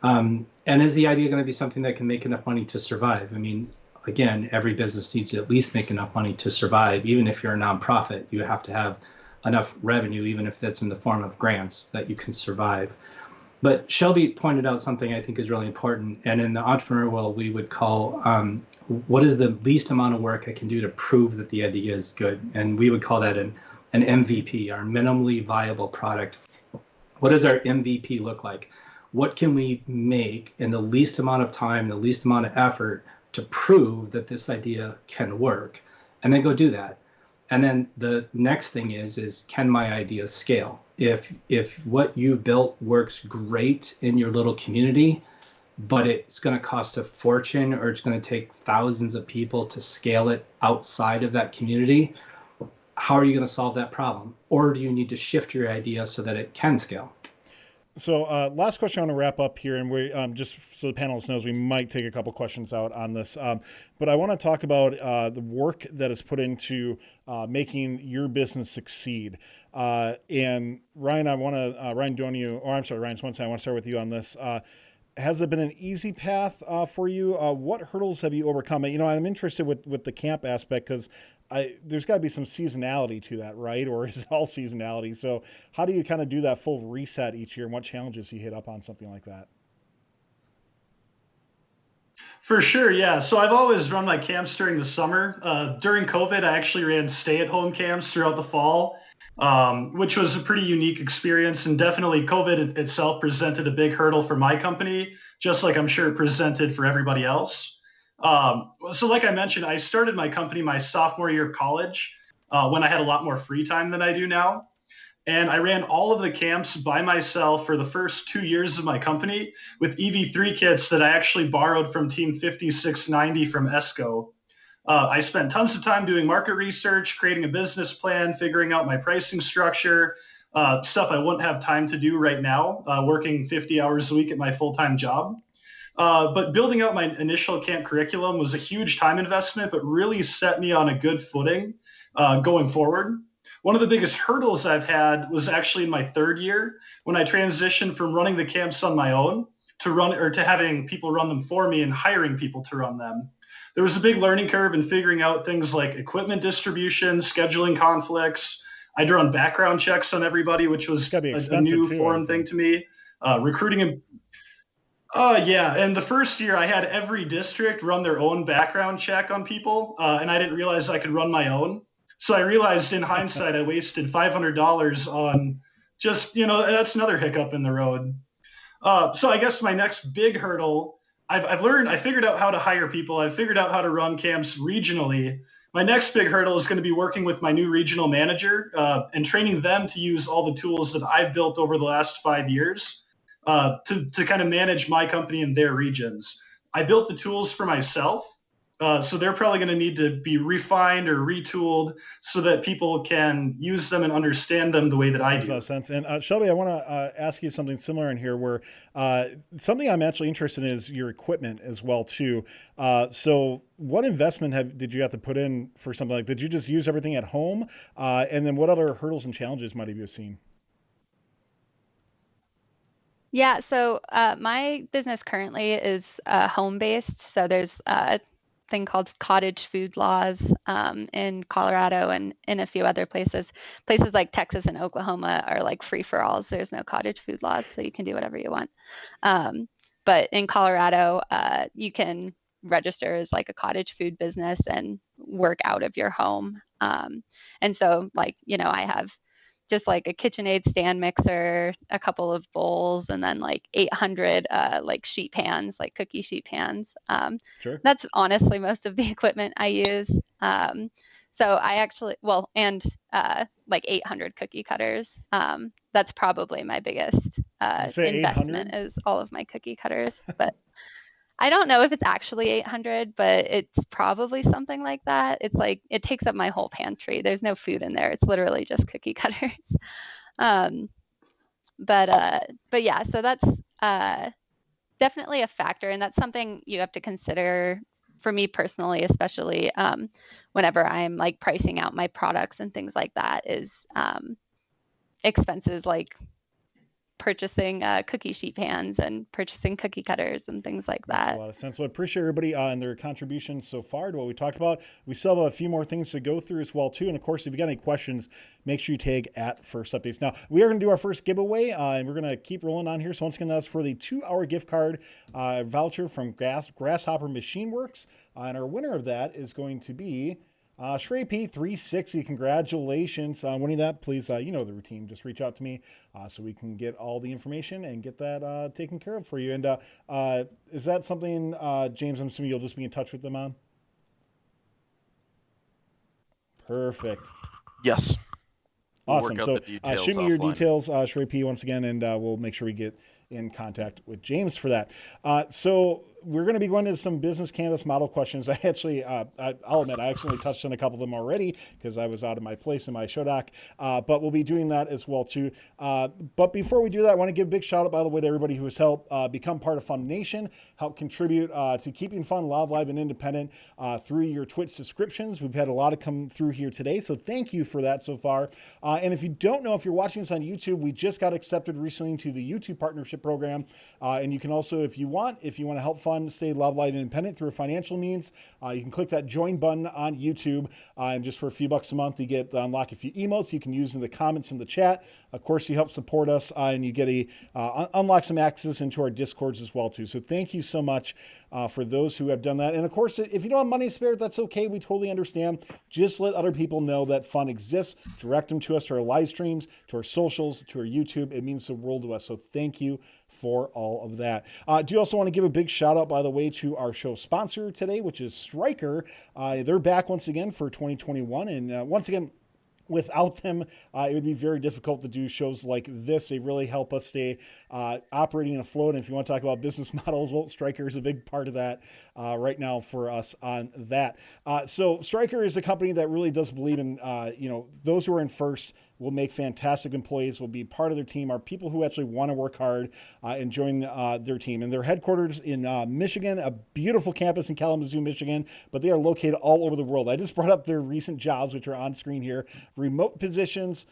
Speaker 7: And is the idea going to be something that can make enough money to survive? I mean, again, every business needs to at least make enough money to survive. Even if you're a nonprofit, you have to have enough revenue, even if that's in the form of grants, that you can survive. But Shelby pointed out something I think is really important. And in the entrepreneur world, we would call, what is the least amount of work I can do to prove that the idea is good? And we would call that an MVP, our minimally viable product. What does our MVP look like? What can we make in the least amount of time, the least amount of effort to prove that this idea can work? And then go do that. And then the next thing is can my idea scale? If what you've built works great in your little community, but it's going to cost a fortune, or it's going to take thousands of people to scale it outside of that community. How are you going to solve that problem? Or do you need to shift your idea so that it can scale?
Speaker 1: So last question I want to wrap up here, and we just so the panelists knows we might take a couple questions out on this, but I want to talk about the work that is put into making your business succeed. And Ryan, Ryan Swanson, I want to start with you on this. Has it been an easy path for you? What hurdles have you overcome? I'm interested with the camp aspect because there's got to be some seasonality to that, right? Or is it all seasonality? So how do you kind of do that full reset each year, and what challenges you hit up on something like that?
Speaker 4: For sure, yeah. So I've always run my camps during the summer. During COVID, I actually ran stay-at-home camps throughout the fall, which was a pretty unique experience. And definitely COVID itself presented a big hurdle for my company, just like I'm sure it presented for everybody else. So like I mentioned, I started my company my sophomore year of college when I had a lot more free time than I do now. And I ran all of the camps by myself for the first 2 years of my company with EV3 kits that I actually borrowed from Team 5690 from ESCO. I spent tons of time doing market research, creating a business plan, figuring out my pricing structure, stuff I wouldn't have time to do right now, working 50 hours a week at my full-time job. But building out my initial camp curriculum was a huge time investment, but really set me on a good footing going forward. One of the biggest hurdles I've had was actually in my third year when I transitioned from running the camps on my own to having people run them for me and hiring people to run them. There was a big learning curve in figuring out things like equipment distribution, scheduling conflicts. I'd run background checks on everybody, which was a new foreign thing to me. Recruiting and yeah, and the first year I had every district run their own background check on people, and I didn't realize I could run my own. So I realized in hindsight I wasted $500 on just, that's another hiccup in the road. So I guess my next big hurdle, I figured out how to hire people. I figured out how to run camps regionally. My next big hurdle is going to be working with my new regional manager and training them to use all the tools that I've built over the last 5 years to kind of manage my company in their regions. I built the tools for myself. So they're probably going to need to be refined or retooled so that people can use them and understand them the way that I do.
Speaker 1: Makes a lot of sense. And Shelby, I want to ask you something similar in here where something I'm actually interested in is your equipment as well too. So what investment did you have to put in for something like, did you just use everything at home? And then what other hurdles and challenges might you have seen?
Speaker 5: Yeah, so my business currently is home-based. So there's thing called cottage food laws in Colorado and in a few other places. Places like Texas and Oklahoma are like free-for-alls. There's no cottage food laws, so you can do whatever you want. But in Colorado, you can register as like a cottage food business and work out of your home. And so I have just like a KitchenAid stand mixer, a couple of bowls, and then like 800 like sheet pans, like cookie sheet pans.
Speaker 1: Sure.
Speaker 5: That's honestly most of the equipment I use. So I actually, and like 800 cookie cutters. That's probably my biggest investment is all of my cookie cutters. But I don't know if it's actually 800, but it's probably something like that. It's like, it takes up my whole pantry. There's no food in there. It's literally just cookie cutters. But yeah, so that's definitely a factor. And that's something you have to consider for me personally, especially whenever I'm like pricing out my products and things like that, is expenses like purchasing cookie sheet pans and purchasing cookie cutters and things like that.
Speaker 1: Makes a lot of sense. Well, I appreciate everybody and their contributions so far to what we talked about. We still have a few more things to go through as well too. And of course, if you got any questions, make sure you tag at First Updates. Now, we are going to do our first giveaway and we're going to keep rolling on here. So once again, that's for the 2-hour gift card voucher from Grasshopper Machine Works. And our winner of that is going to be Shrey P360, congratulations on winning that. Please, you know the routine. Just reach out to me so we can get all the information and get that taken care of for you. And is that something, James, I'm assuming you'll just be in touch with them on? Perfect.
Speaker 9: Yes.
Speaker 1: Awesome. So shoot me your details, Shrey P, once again, and we'll make sure we get in contact with James for that. So we're going to be going into some business canvas model questions. I actually, I'll admit, I accidentally touched on a couple of them already because I was out of my place in my show doc, but we'll be doing that as well too. But before we do that, I want to give a big shout out, by the way, to everybody who has helped become part of Fun Nation, help contribute to keeping fun live, and independent through your Twitch subscriptions. We've had a lot of come through here today, so thank you for that so far. And if you don't know, if you're watching this on YouTube, we just got accepted recently into the YouTube Partnership Program. And you can also, if you want to help Fun stay live, and independent through financial means, you can click that join button on YouTube. And just for a few bucks a month, you get to unlock a few emotes you can use in the comments in the chat. Of course, you help support us and you get unlock some access into our Discords as well too. So thank you so much for those who have done that. And of course, if you don't have money to spare, that's okay. We totally understand. Just let other people know that Fun exists. Direct them to us, to our live streams, to our socials, to our YouTube. It means the world to us. So thank you for all of that. Do also want to give a big shout out, by the way, to our show sponsor today, which is Stryker. They're back once again for 2021. And once again, without them, it would be very difficult to do shows like this. They really help us stay operating and afloat. And if you want to talk about business models, well, Stryker is a big part of that right now for us on that. So Stryker is a company that really does believe in, those who are in first will make fantastic employees, will be part of their team, are people who actually want to work hard and join their team. And they're headquartered in Michigan, a beautiful campus in Kalamazoo, Michigan, but they are located all over the world. I just brought up their recent jobs, which are on screen here. Remote positions,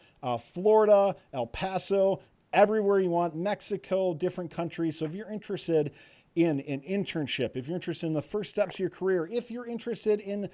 Speaker 1: Florida, El Paso, everywhere you want, Mexico, different countries. So if you're interested in an internship, if you're interested in the first steps of your career, if you're interested in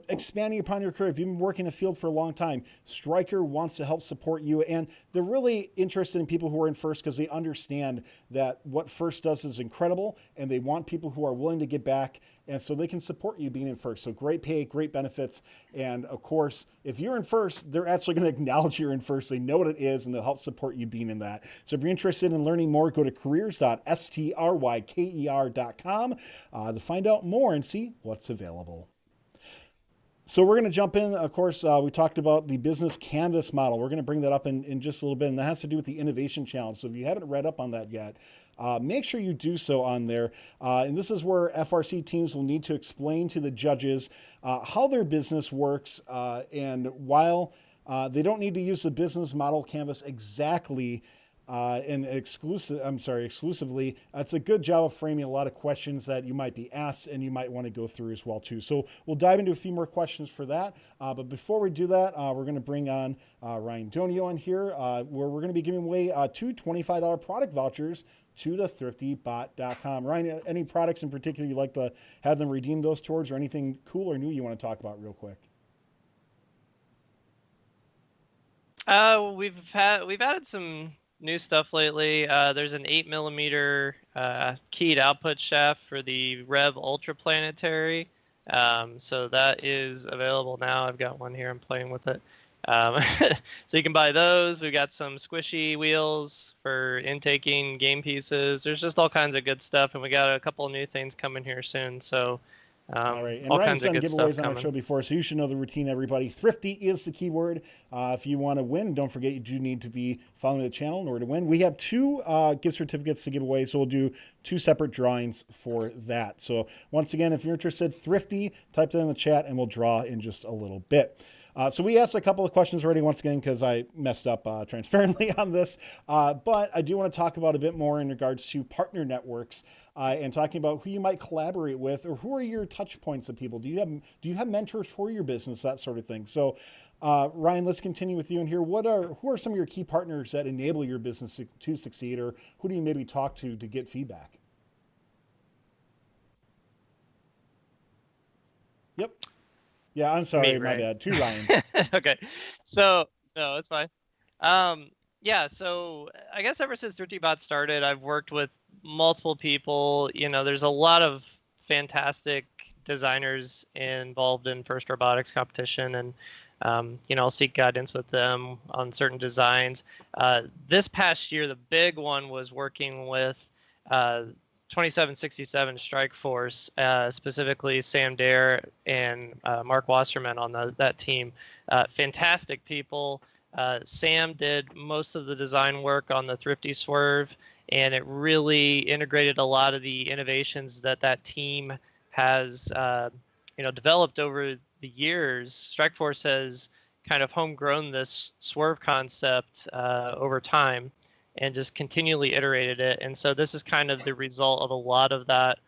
Speaker 1: expanding upon your career, if you've been working in the field for a long time, Stryker wants to help support you. And they're really interested in people who are in first because they understand that what first does is incredible, and they want people who are willing to get back, and so they can support you being in first. So great pay, great benefits. And of course, if you're in first, they're actually going to acknowledge you're in first. They know what it is, and they'll help support you being in that. So if you're interested in learning more, go to careers.stryker.com to find out more and see what's available. So we're going to jump in. Of course, we talked about the business canvas model. We're going to bring that up in just a little bit, and that has to do with the innovation challenge. So if you haven't read up on that yet, make sure you do so on there. And this is where FRC teams will need to explain to the judges how their business works. And while they don't need to use the business model canvas exactly exclusively, it's a good job of framing a lot of questions that you might be asked and you might want to go through as well too. So we'll dive into a few more questions for that. But before we do that, we're going to bring on Ryan Donio on here, where we're going to be giving away two $25 product vouchers to the thriftybot.com. Ryan, any products in particular you'd like to have them redeem those towards, or anything cool or new you want to talk about real quick?
Speaker 8: We've added some new stuff lately. There's an 8mm keyed output shaft for the Rev Ultra Planetary. So that is available now. I've got one here. I'm playing with it. So you can buy those. We've got some squishy wheels for intaking game pieces. There's just all kinds of good stuff, and we got a couple of new things coming here soon. So
Speaker 1: all right. And
Speaker 8: all
Speaker 1: Ryan's
Speaker 8: kinds of
Speaker 1: done
Speaker 8: good
Speaker 1: giveaways
Speaker 8: stuff
Speaker 1: on our show before, so you should know the routine, everybody. Thrifty is the keyword. If you want to win, don't forget you do need to be following the channel in order to win. We have two gift certificates to give away, so we'll do two separate drawings for that. So once again, if you're interested, Thrifty, type that in the chat, and we'll draw in just a little bit. So we asked a couple of questions already, once again, because I messed up transparently on this. But I do want to talk about a bit more in regards to partner networks and talking about who you might collaborate with, or who are your touch points of people. Do you have mentors for your business, that sort of thing? So Ryan, let's continue with you in here. Who are some of your key partners that enable your business to succeed, or who do you maybe talk to get feedback? Yep. Yeah, I'm sorry, my bad. Two Ryans.
Speaker 8: Okay, so no, it's fine. Yeah, so I guess ever since ThriftyBot started, I've worked with multiple people. There's a lot of fantastic designers involved in First Robotics competition, and I'll seek guidance with them on certain designs. This past year, the big one was working with 2767 Strike Force, specifically Sam Dare and Mark Wasserman on that team. Fantastic people. Sam did most of the design work on the Thrifty Swerve, and it really integrated a lot of the innovations that team has developed over the years. Strikeforce has kind of homegrown this swerve concept over time and just continually iterated it. And so this is kind of the result of a lot of that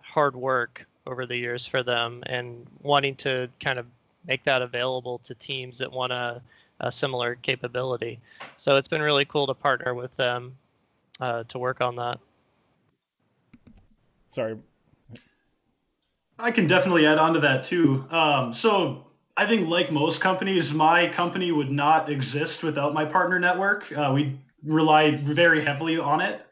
Speaker 8: hard work over the years for them, and wanting to kind of make that available to teams that want a similar capability. So it's been really cool to partner with them to work on that.
Speaker 1: Sorry.
Speaker 4: I can definitely add on to that too. So I think, like most companies, my company would not exist without my partner network. We rely very heavily on it.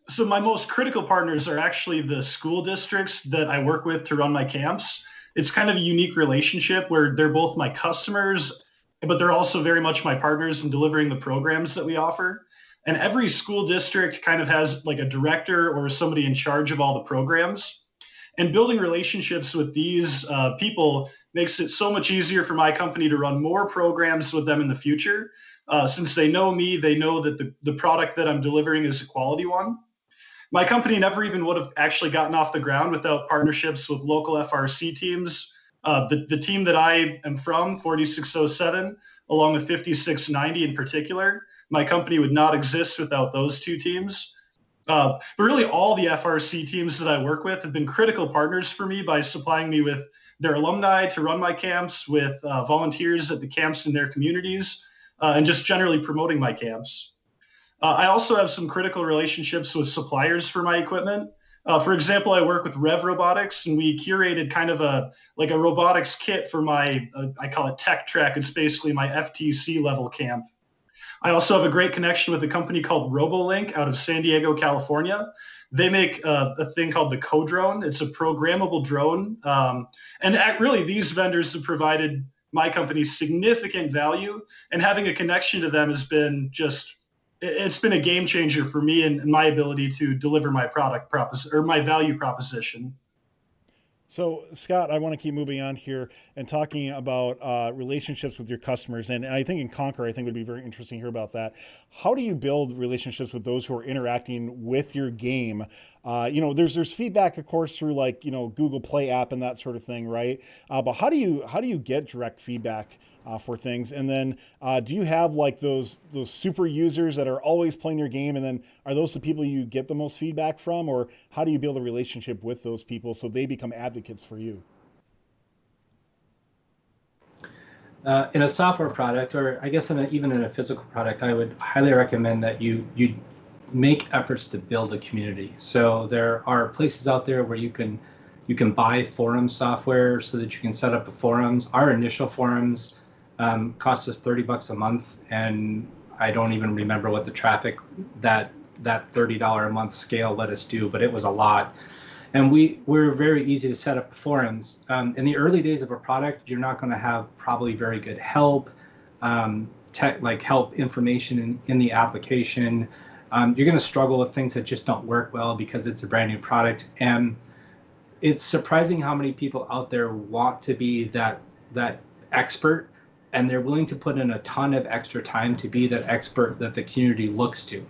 Speaker 4: So my most critical partners are actually the school districts that I work with to run my camps. It's kind of a unique relationship where they're both my customers, but they're also very much my partners in delivering the programs that we offer. And every school district kind of has like a director or somebody in charge of all the programs. And building relationships with these people makes it so much easier for my company to run more programs with them in the future. Since they know me, they know that the product that I'm delivering is a quality one. My company never even would have actually gotten off the ground without partnerships with local FRC teams. The team that I am from, 4607, along with 5690 in particular, my company would not exist without those two teams. But really all the FRC teams that I work with have been critical partners for me by supplying me with their alumni to run my camps, with volunteers at the camps in their communities, and just generally promoting my camps. I also have some critical relationships with suppliers for my equipment. For example, I work with Rev Robotics, and we curated kind of a robotics kit for my, I call it Tech Trek. It's basically my FTC level camp. I also have a great connection with a company called RoboLink out of San Diego, California. They make a thing called the Co-Drone. It's a programmable drone. Really, these vendors have provided my company significant value, and having a connection to them has been it's been a game changer for me and my ability to deliver my product or my value proposition.
Speaker 1: So, Scott, I want to keep moving on here and talking about relationships with your customers. And I think in Conquer, I think it would be very interesting to hear about that. How do you build relationships with those who are interacting with your game? There's feedback, of course, through Google Play app and that sort of thing, right? But how do you get direct feedback for things? And then do you have those super users that are always playing your game? And then are those the people you get the most feedback from? Or how do you build a relationship with those people so they become advocates for you?
Speaker 7: In a software product, or I guess even in a physical product, I would highly recommend that you make efforts to build a community. So there are places out there where you can buy forum software so that you can set up forums. Our initial forums cost us $30 a month, and I don't even remember what the traffic that $30 a month scale let us do, but it was a lot. And we're very easy to set up forums. In the early days of a product, you're not going to have probably very good help, help information in the application. You're going to struggle with things that just don't work well because it's a brand new product. And it's surprising how many people out there want to be that expert, and they're willing to put in a ton of extra time to be that expert that the community looks to.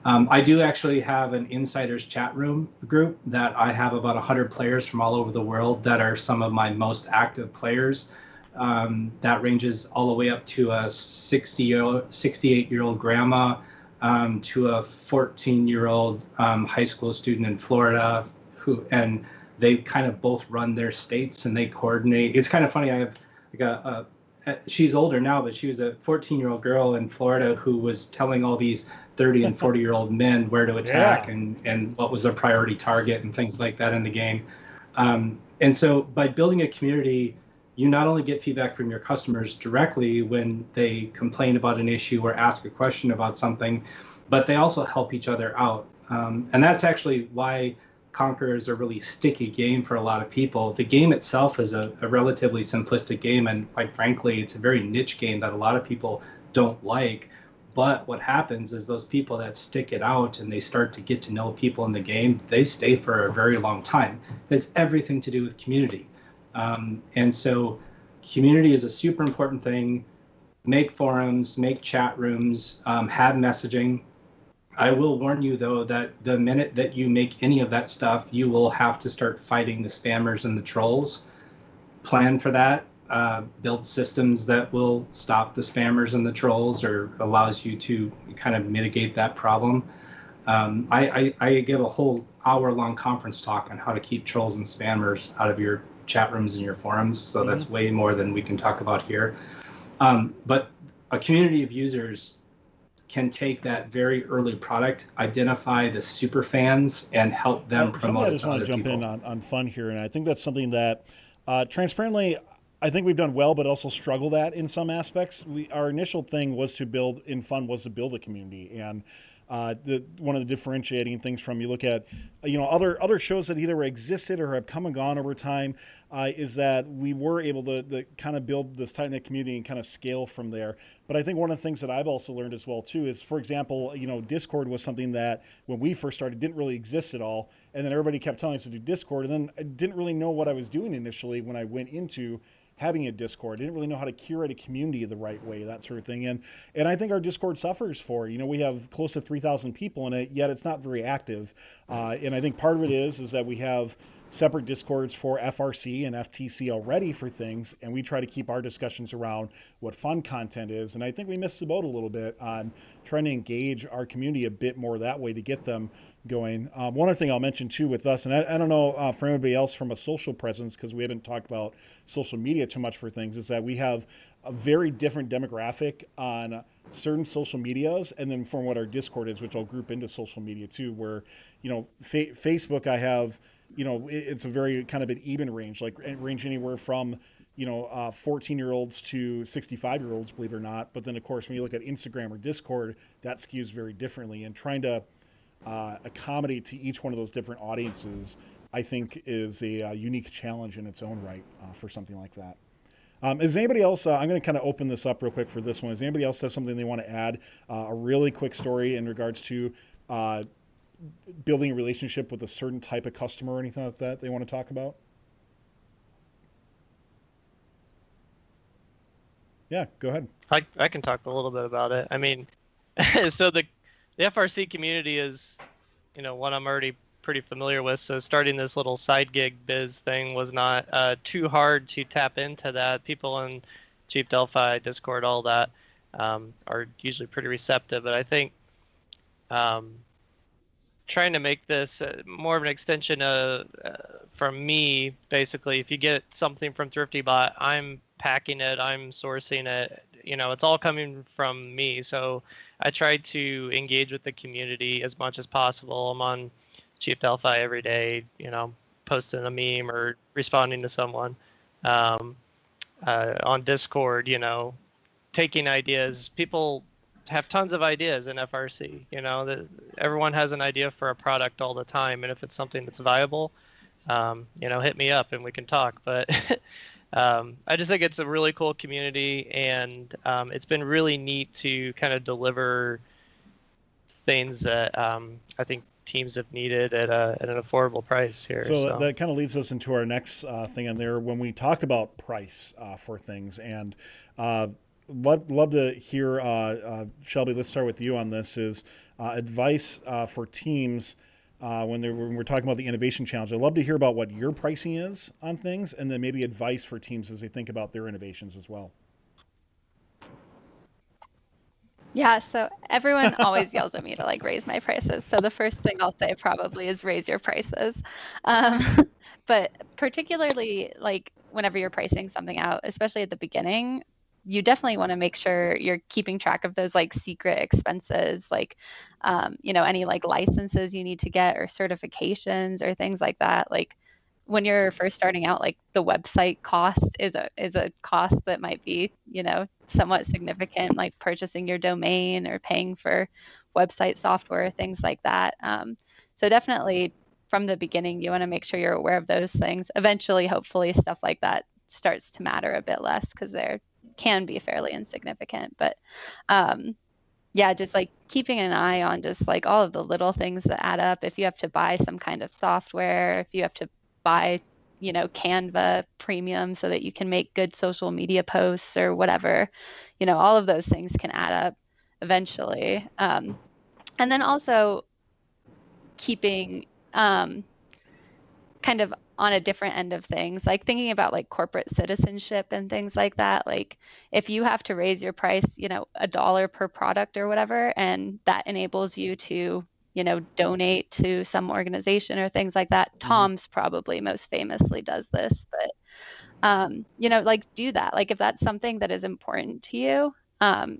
Speaker 7: I do actually have an insiders chat room group that I have about 100 players from all over the world that are some of my most active players. That ranges all the way up to a 68-year-old grandma, to a 14-year-old high school student in Florida, and they kind of both run their states and they coordinate. It's kind of funny. I have she's older now, but she was a 14-year-old girl in Florida who was telling all these 30 and 40-year-old men where to attack and what was their priority target and things like that in the game. And so by building a community, you not only get feedback from your customers directly when they complain about an issue or ask a question about something, but they also help each other out. And that's actually why Conquer is a really sticky game for a lot of people. The game itself is a relatively simplistic game, and quite frankly, it's a very niche game that a lot of people don't like. But what happens is those people that stick it out and they start to get to know people in the game, they stay for a very long time. It has everything to do with community. And so community is a super important thing. make forums, make chat rooms, have messaging. I will warn you, though, that the minute that you make any of that stuff, you will have to start fighting the spammers and the trolls. Plan for that. Build systems that will stop the spammers and the trolls, or allows you to kind of mitigate that problem. I give a whole hour-long conference talk on how to keep trolls and spammers out of your chat rooms and your forums. So that's way more than we can talk about here. But a community of users can take that very early product, identify the super fans, and help them promote
Speaker 1: I
Speaker 7: it
Speaker 1: just
Speaker 7: to
Speaker 1: want
Speaker 7: other
Speaker 1: to jump
Speaker 7: people.
Speaker 1: in on fun here, and I think that's something that transparently, I think we've done well, but also struggled at in some aspects. Our initial thing was to build a community, and one of the differentiating things from you look at other shows that either existed or have come and gone over time is that we were able to kind of build this tight knit community and kind of scale from there. But I think one of the things that I've also learned as well too is, for example, Discord was something that when we first started didn't really exist at all, and then everybody kept telling us to do Discord, and then I didn't really know what I was doing initially when I went into having a Discord. I didn't really know how to curate a community the right way, that sort of thing. And I think our Discord suffers for it. We have close to 3,000 people in it, yet it's not very active. And I think part of it is that we have separate Discords for FRC and FTC already for things, and we try to keep our discussions around what fun content is. And I think we missed the boat a little bit on trying to engage our community a bit more that way to get them going. One other thing I'll mention too with us, and I don't know for anybody else from a social presence, because we haven't talked about social media too much for things, is that we have a very different demographic on certain social medias, and then from what our Discord is, which I'll group into social media too, where Facebook, I have it's a very kind of an even range, like range anywhere from 14-year-olds to 65-year-olds, believe it or not. But then of course when you look at Instagram or Discord, that skews very differently, and trying to accommodate to each one of those different audiences, I think is a unique challenge in its own right for something like that. Is anybody else, I'm going to kind of open this up real quick for this one. Is anybody else have something they want to add? A really quick story in regards to building a relationship with a certain type of customer or anything like that they want to talk about? Yeah, go ahead.
Speaker 8: I can talk a little bit about it. I mean, so the FRC community is, one I'm already pretty familiar with. So starting this little side gig biz thing was not too hard to tap into that. People in Chief Delphi, Discord, all that are usually pretty receptive. But I think trying to make this more of an extension from me, basically, if you get something from ThriftyBot, I'm packing it, I'm sourcing it, it's all coming from me. So I try to engage with the community as much as possible. I'm on Chief Delphi every day, posting a meme or responding to someone. On Discord, taking ideas. People have tons of ideas in FRC. Everyone has an idea for a product all the time, and if it's something that's viable, hit me up and we can talk. But I just think it's a really cool community, and it's been really neat to kind of deliver things that I think teams have needed at an affordable price here.
Speaker 1: So that kind of leads us into our next thing on there when we talk about price for things. And love to hear, Shelby, let's start with you on this, is advice for teams when we're talking about the innovation challenge. I'd love to hear about what your pricing is on things, and then maybe advice for teams as they think about their innovations as well.
Speaker 5: Yeah, so everyone always yells at me to raise my prices. So the first thing I'll say probably is raise your prices. But particularly whenever you're pricing something out, especially at the beginning, you definitely want to make sure you're keeping track of those secret expenses, any licenses you need to get or certifications or things like that. When you're first starting out, the website cost is a cost that might be, somewhat significant, like purchasing your domain or paying for website software, things like that. So definitely from the beginning, you want to make sure you're aware of those things. Eventually, hopefully, stuff like that starts to matter a bit less because they can be fairly insignificant. But yeah, just keeping an eye on just all of the little things that add up. If you have to buy some kind of software, if you have to buy Canva premium so that you can make good social media posts or whatever. All of those things can add up eventually. And then also keeping kind of on a different end of things, like thinking about like corporate citizenship and things like that. Like if you have to raise your price, $1 per product or whatever, and that enables you to, donate to some organization or things like that. Tom's probably most famously does this, but like do that. Like if that's something that is important to you,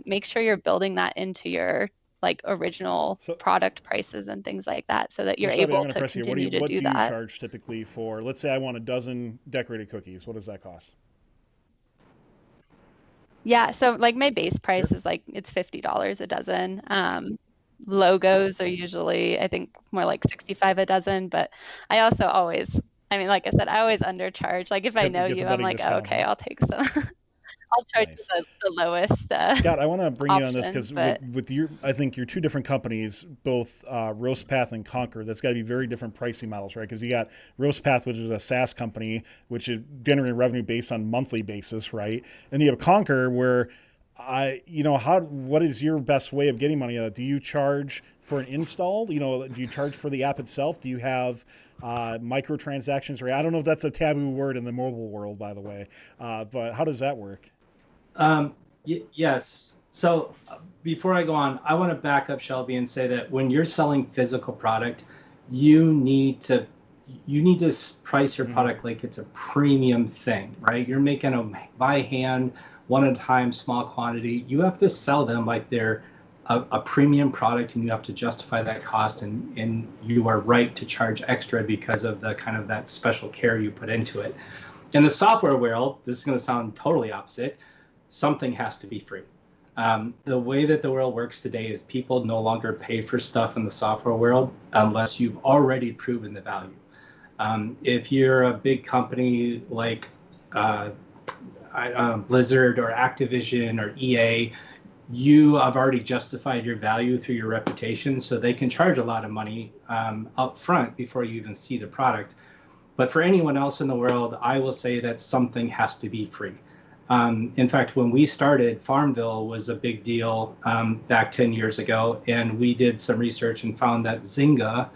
Speaker 5: make sure you're building that into your like original product prices and things like that, so that you're
Speaker 1: Shelby,
Speaker 5: able to continue to do that.
Speaker 1: What do you charge typically for, let's say I want a dozen decorated cookies? What does that cost?
Speaker 5: Yeah, so like my base price is like it's $50 a dozen. Logos are usually I think more like 65 a dozen, but I also always, like I said, I always undercharge. Like if I know you, I'm like, oh, okay, I'll take some. I'll charge you the lowest.
Speaker 1: Scott, I want to bring you on this because
Speaker 5: but
Speaker 1: with your, I think your two different companies, both Roast Path and Conquer, that's got to be very different pricing models, right? Because you got Roast Path, which is a SaaS company, which is generating revenue based on monthly basis, right? And you have Conquer, where what is your best way of getting money out of it? Do you charge for an install? Do you charge for the app itself? Do you have microtransactions? Right? I don't know if that's a taboo word in the mobile world, by the way, but how does that work?
Speaker 7: Yes. So before I go on, I want to back up, Shelby, and say that when you're selling physical product, you need to price your product like it's a premium thing, right? You're making them by hand, one at a time, small quantity. You have to sell them like they're a premium product, and you have to justify that cost, and you are right to charge extra because of the kind of that special care you put into it. In the software world, this is going to sound totally opposite. Something has to be free. The way that the world works today is people no longer pay for stuff in the software world unless you've already proven the value. If you're a big company like Blizzard or Activision or EA, you have already justified your value through your reputation, so they can charge a lot of money up front before you even see the product. But for anyone else in the world, I will say that something has to be free. In fact, when we started, Farmville was a big deal back 10 years ago, and we did some research and found that Zynga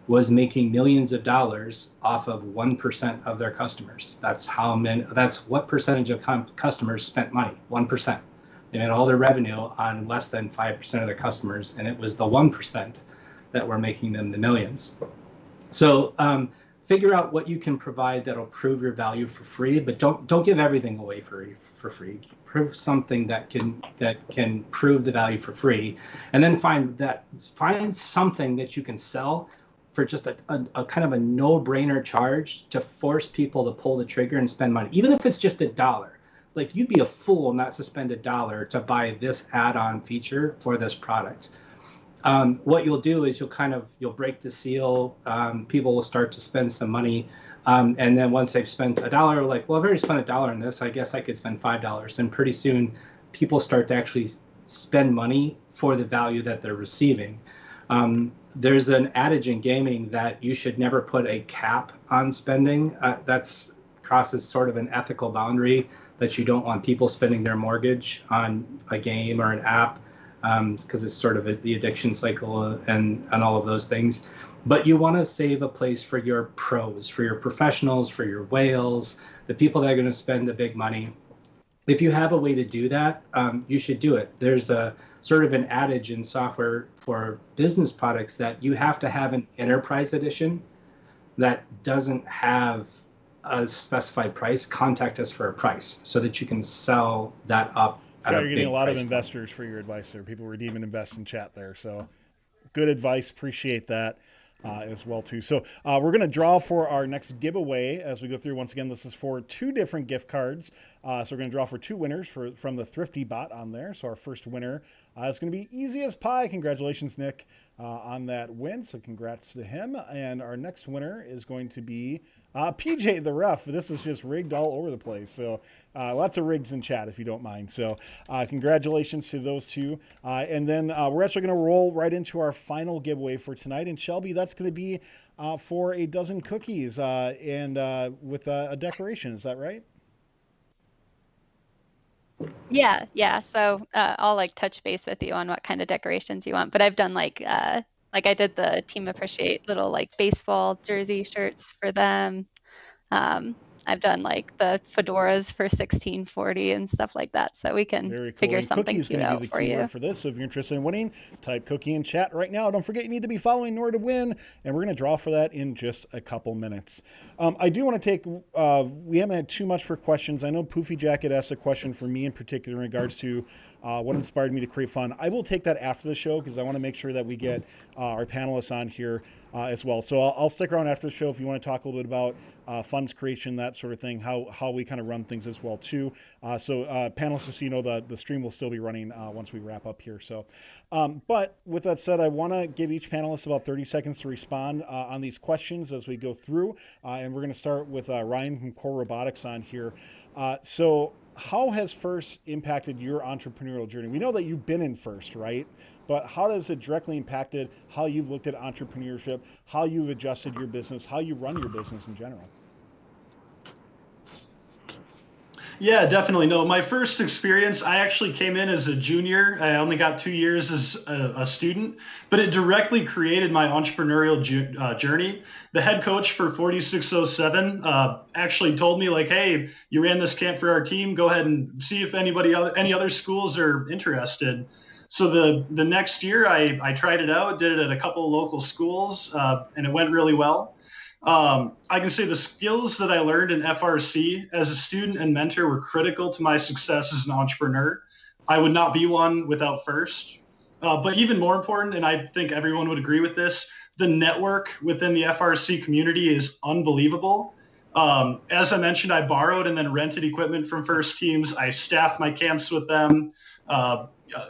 Speaker 7: was making millions of dollars off of 1% of their customers. That's what percentage of customers spent money, 1%. They made all their revenue on less than 5% of their customers, and it was the 1% that were making them the millions. So figure out what you can provide that'll prove your value for free, but don't give everything away for free. Prove something that can prove the value for free, and then find something that you can sell for just a kind of a no-brainer charge to force people to pull the trigger and spend money, even if it's just $1. Like, you'd be a fool not to spend $1 to buy this add-on feature for this product. What you'll do is you'll break the seal. People will start to spend some money. And then once they've spent $1, like, well, I've already spent $1 on this, I guess I could spend $5. And pretty soon people start to actually spend money for the value that they're receiving. There's an adage in gaming that you should never put a cap on spending. That's crosses sort of an ethical boundary, that you don't want people spending their mortgage on a game or an app, because it's sort of the addiction cycle and all of those things. But you want to save a place for your pros, for your professionals, for your whales, the people that are going to spend the big money. If you have a way to do that, you should do it. There's a sort of an adage in software for business products that you have to have an enterprise edition that doesn't have a specified price. Contact us for a price so that you can sell that up.
Speaker 1: Scott, you're getting a lot of investors for your advice there. People redeem and invest in chat there. So good advice. Appreciate that as well, too. So we're going to draw for our next giveaway as we go through. Once again, this is for 2 different gift cards. So we're going to draw for 2 winners from the Thrifty bot on there. So our first winner is going to be easy as pie. Congratulations, Nick, on that win. So congrats to him. And our next winner is going to be PJ the Ref. This is just rigged all over the place. So lots of rigs in chat, if you don't mind. So congratulations to those 2. And then we're actually going to roll right into our final giveaway for tonight. And Shelby, that's going to be for a dozen cookies and with a decoration. Is that right?
Speaker 5: Yeah. So I'll like touch base with you on what kind of decorations you want. But I've done like I did the Team Appreciate little like baseball jersey shirts for them. Um, I've done like the fedoras for 1640 and stuff like that. So we can
Speaker 1: Very cool.
Speaker 5: figure
Speaker 1: And
Speaker 5: something
Speaker 1: cookie is
Speaker 5: cute
Speaker 1: going to be
Speaker 5: out
Speaker 1: the
Speaker 5: for
Speaker 1: keyword
Speaker 5: you.
Speaker 1: for this. So if you're interested in winning, type cookie in chat right now. Don't forget you need to be following in order to win. And we're going to draw for that in just a couple minutes. I do want to take, we haven't had too much for questions. I know Poofy Jacket asked a question for me in particular in regards to what inspired me to create fun. I will take that after the show because I want to make sure that we get our panelists on here as well. So I'll stick around after the show if you want to talk a little bit about funds creation, that sort of thing, how we kind of run things as well too. So panelists, just so you know, the stream will still be running once we wrap up here. So, but with that said, I want to give each panelist about 30 seconds to respond on these questions as we go through. And we're going to start with Ryan from Core Robotics on here. So how has FIRST impacted your entrepreneurial journey? We know that you've been in FIRST, right? But how has it directly impacted how you've looked at entrepreneurship, how you've adjusted your business, how you run your business in general?
Speaker 4: Yeah, definitely. No, my first experience, I actually came in as a junior. I only got 2 years as a student, but it directly created my entrepreneurial journey. The head coach for 4607 actually told me like, hey, you ran this camp for our team. Go ahead and see if any other schools are interested. So the next year I tried it out, did it at a couple of local schools, and it went really well. I can say the skills that I learned in FRC as a student and mentor were critical to my success as an entrepreneur. I would not be one without FIRST. But even more important, and I think everyone would agree with this, the network within the FRC community is unbelievable. As I mentioned, I borrowed and then rented equipment from FIRST teams. I staffed my camps with them.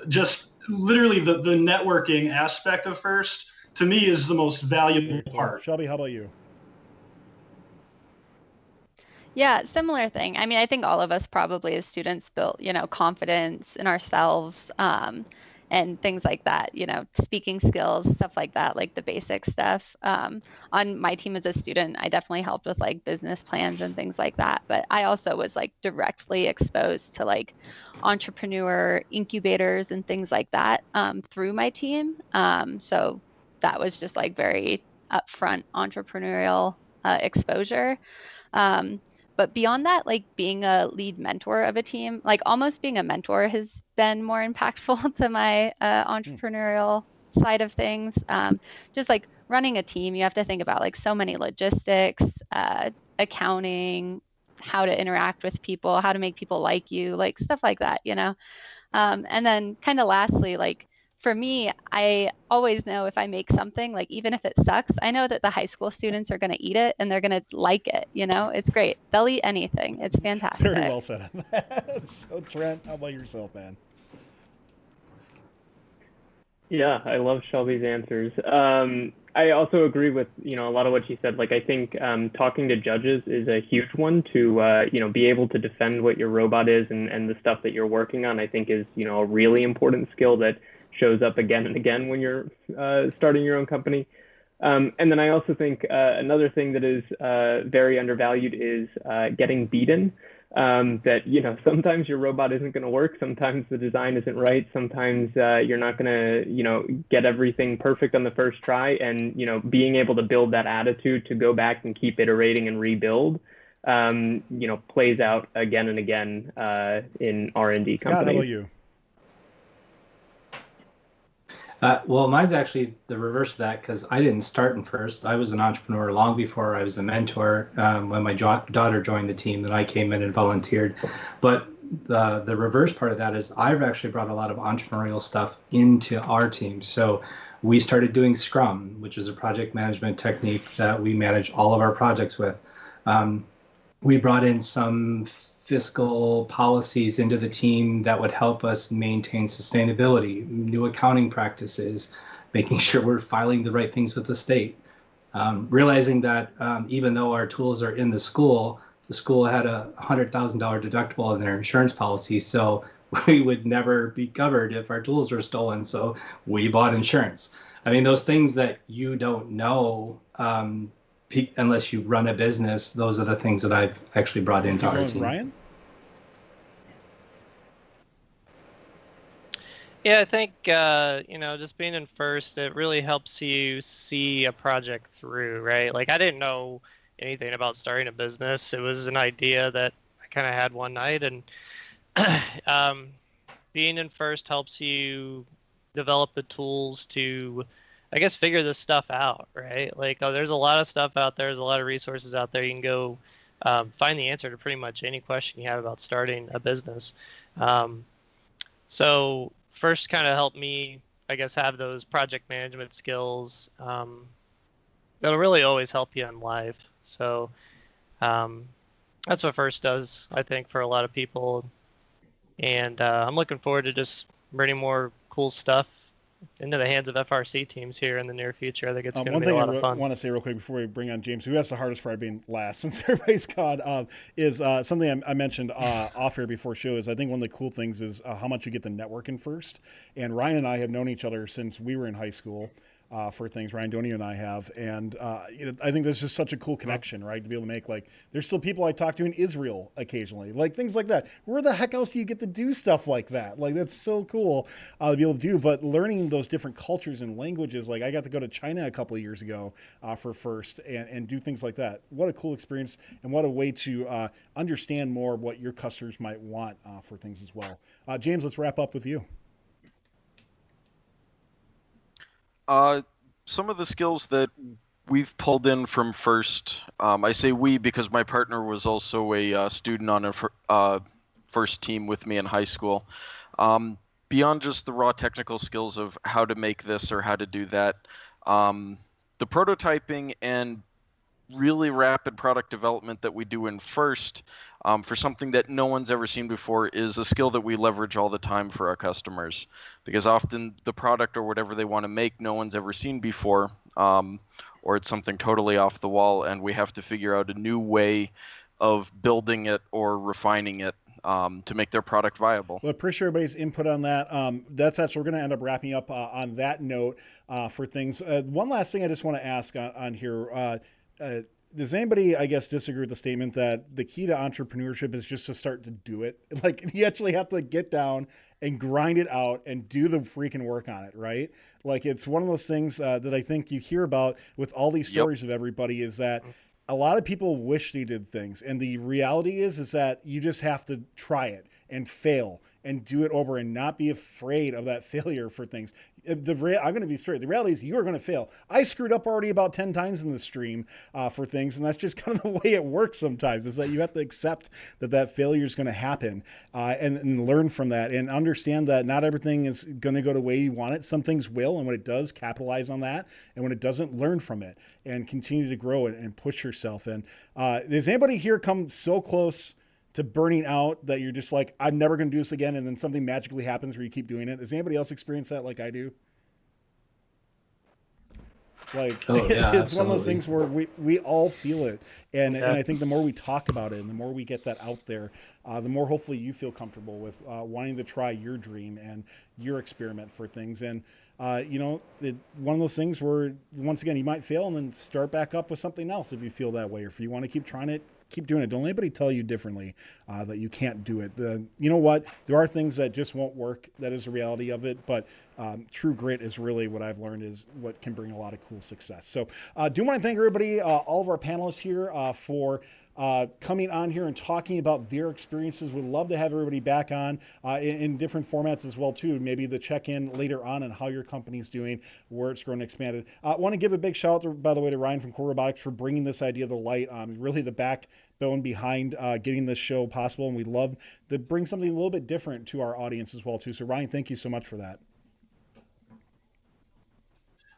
Speaker 4: Just literally the networking aspect of FIRST to me is the most valuable part.
Speaker 1: Shelby, how about you?
Speaker 5: Yeah, similar thing. I mean, I think all of us probably as students built, confidence in ourselves, and things like that, speaking skills, stuff like that, like the basic stuff. On my team as a student, I definitely helped with like business plans and things like that. But I also was like directly exposed to like entrepreneur incubators and things like that through my team. So that was just like very upfront entrepreneurial exposure. But beyond that, like being a lead mentor of a team, like almost being a mentor has been more impactful to my entrepreneurial side of things. Just like running a team, you have to think about like so many logistics, accounting, how to interact with people, how to make people like you, like stuff like that, And then kind of lastly, like for me, I always know if I make something, like even if it sucks, I know that the high school students are going to eat it and they're going to like it. It's great. They'll eat anything. It's fantastic.
Speaker 1: Very well said on that. So Trent, how about yourself, man?
Speaker 6: Yeah, I love Shelby's answers. I also agree with, a lot of what she said. Like, I think talking to judges is a huge one to, be able to defend what your robot is and the stuff that you're working on, I think is, a really important skill that shows up again and again when you're starting your own company. And then I also think another thing that is very undervalued is getting beaten. That, sometimes your robot isn't going to work. Sometimes the design isn't right. Sometimes you're not going to, get everything perfect on the first try. And, being able to build that attitude to go back and keep iterating and rebuild, plays out again and again in R&D companies.
Speaker 1: Scott, how about you?
Speaker 7: Well, mine's actually the reverse of that because I didn't start in FIRST. I was an entrepreneur long before I was a mentor. When my daughter joined the team, then I came in and volunteered. But the reverse part of that is I've actually brought a lot of entrepreneurial stuff into our team. So we started doing Scrum, which is a project management technique that we manage all of our projects with. We brought in some fiscal policies into the team that would help us maintain sustainability, new accounting practices, making sure we're filing the right things with the state. Realizing that even though our tools are in the school had a $100,000 deductible in their insurance policy, so we would never be covered if our tools were stolen, so we bought insurance. I mean, those things that you don't know, unless you run a business, those are the things that I've actually brought
Speaker 1: Let's
Speaker 7: into
Speaker 1: keep
Speaker 7: our
Speaker 1: going.
Speaker 7: team.
Speaker 1: Ryan?
Speaker 8: Yeah, I think just being in first, it really helps you see a project through, right? Like I didn't know anything about starting a business. It was an idea that I kind of had one night, and um, being in first helps you develop the tools to, I guess, figure this stuff out, right? Like, there's a lot of stuff out there. There's a lot of resources out there. You can go find the answer to pretty much any question you have about starting a business. So first kind of helped me, I guess, have those project management skills that'll really always help you in life. So that's what first does, I think, for a lot of people. And I'm looking forward to just bringing more cool stuff into the hands of FRC teams here in the near future. I think it's going to be a lot of fun.
Speaker 1: One thing I want to say real quick before we bring on James, who has the hardest part being last since everybody's gone, is something I mentioned off air before show is I think one of the cool things is how much you get the networking first. And Ryan and I have known each other since we were in high school. For things Ryan Donio and I have, and I think there's just such a cool connection, right? To be able to make there's still people I talk to in Israel occasionally, like things like that. Where the heck else do you get to do stuff like that? Like that's so cool to be able to do. But learning those different cultures and languages, like I got to go to China a couple of years ago for first and do things like that. What a cool experience, and what a way to understand more what your customers might want for things as well. James, let's wrap up with you.
Speaker 9: Some of the skills that we've pulled in from first, I say we because my partner was also a student on a first team with me in high school. Beyond just the raw technical skills of how to make this or how to do that, the prototyping and really rapid product development that we do in first for something that no one's ever seen before is a skill that we leverage all the time for our customers, because often the product or whatever they want to make no one's ever seen before, or it's something totally off the wall, and we have to figure out a new way of building it or refining it to make their product viable.
Speaker 1: Well, I appreciate everybody's input on that. That's actually, we're going to end up wrapping up on that note for things. One last thing I just want to ask on here. Does anybody, I guess, disagree with the statement that the key to entrepreneurship is just to start to do it? Like, you actually have to get down and grind it out and do the freaking work on it, right? Like, it's one of those things that I think you hear about with all these stories of everybody is that a lot of people wish they did things. And the reality is that you just have to try it and fail and do it over and not be afraid of that failure for things. I'm going to be straight. The reality is you are going to fail. I screwed up already about 10 times in the stream for things, and that's just kind of the way it works sometimes, is that you have to accept that failure is going to happen and learn from that and understand that not everything is going to go the way you want it. Some things will, and when it does, capitalize on that. And when it doesn't, learn from it and continue to grow and push yourself. And does anybody here come so close to burning out that you're just like, I'm never going to do this again, and then something magically happens where you keep doing it? Does anybody else experience that like I do? Like, it's one of those things where we all feel it. And I think the more we talk about it and the more we get that out there, the more hopefully you feel comfortable with wanting to try your dream and your experiment for things. And, one of those things where, once again, you might fail and then start back up with something else if you feel that way, or if you want to keep trying it, keep doing it. Don't let anybody tell you differently that you can't do it. You know what? There are things that just won't work. That is the reality of it. But true grit is really what I've learned is what can bring a lot of cool success. So do want to thank everybody, all of our panelists here for coming on here and talking about their experiences. We'd love to have everybody back on in different formats as well too. Maybe the check-in later on how your company's doing, where it's growing and expanded. I want to give a big shout out, by the way, to Ryan from Core Robotics for bringing this idea to light. Really the backbone behind getting this show possible, and we'd love to bring something a little bit different to our audience as well too. So Ryan, thank you so much for that.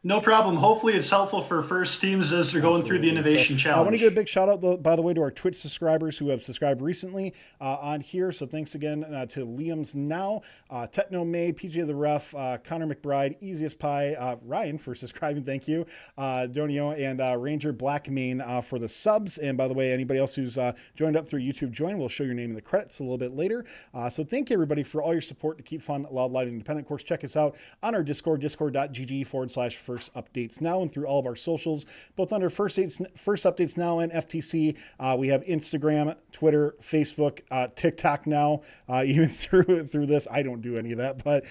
Speaker 4: No problem. Hopefully it's helpful for first teams as they're going through the innovation challenge.
Speaker 1: I want to give a big shout out, by the way, to our Twitch subscribers who have subscribed recently on here. So thanks again to Liam's Now, Techno May, PJ the Ref, Connor McBride, Easiest Pie, Ryan for subscribing. Thank you. Donio and Ranger Blackmane for the subs. And by the way, anybody else who's joined up through YouTube join, we'll show your name in the credits a little bit later. So thank you everybody for all your support to keep fun, loud, live, and independent. Of course, check us out on our Discord, discord.gg/first First Updates Now and through all of our socials, both under First Updates Now and FTC. We have Instagram, Twitter, Facebook, TikTok now. Even through this, I don't do any of that, but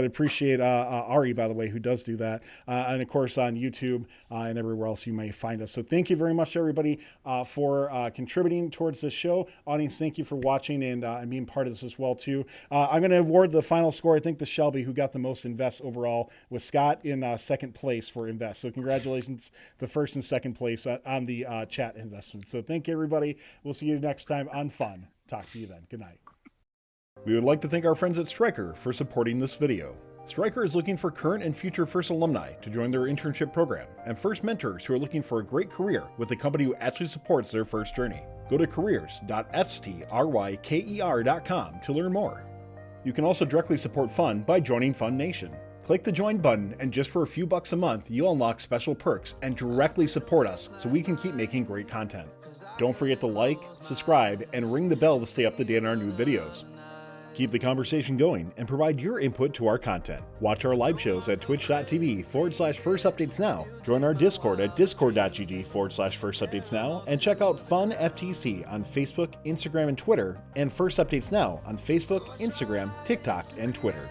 Speaker 1: appreciate Ari, by the way, who does do that, and of course on YouTube and everywhere else you may find us. So thank you very much to everybody for contributing towards this show. Audience, thank you for watching and being part of this as well too. I'm going to award the final score, I think, to Shelby, who got the most invests overall, with Scott in second place for invest. So congratulations, the first and second place on the chat investment. So thank you, everybody. We'll see you next time on Fun. Talk to you then. Good night. We would like to thank our friends at Stryker for supporting this video. Stryker is looking for current and future First alumni to join their internship program, and First mentors who are looking for a great career with a company who actually supports their First journey. Go to careers.stryker.com to learn more. You can also directly support Fun by joining Fun Nation. Click the join button, and just for a few bucks a month, you'll unlock special perks and directly support us so we can keep making great content. Don't forget to like, subscribe, and ring the bell to stay up to date on our new videos. Keep the conversation going and provide your input to our content. Watch our live shows at twitch.tv/firstupdatesnow. Join our Discord at discord.gg/firstupdatesnow. And check out Fun FTC on Facebook, Instagram, and Twitter, and First Updates Now on Facebook, Instagram, TikTok, and Twitter.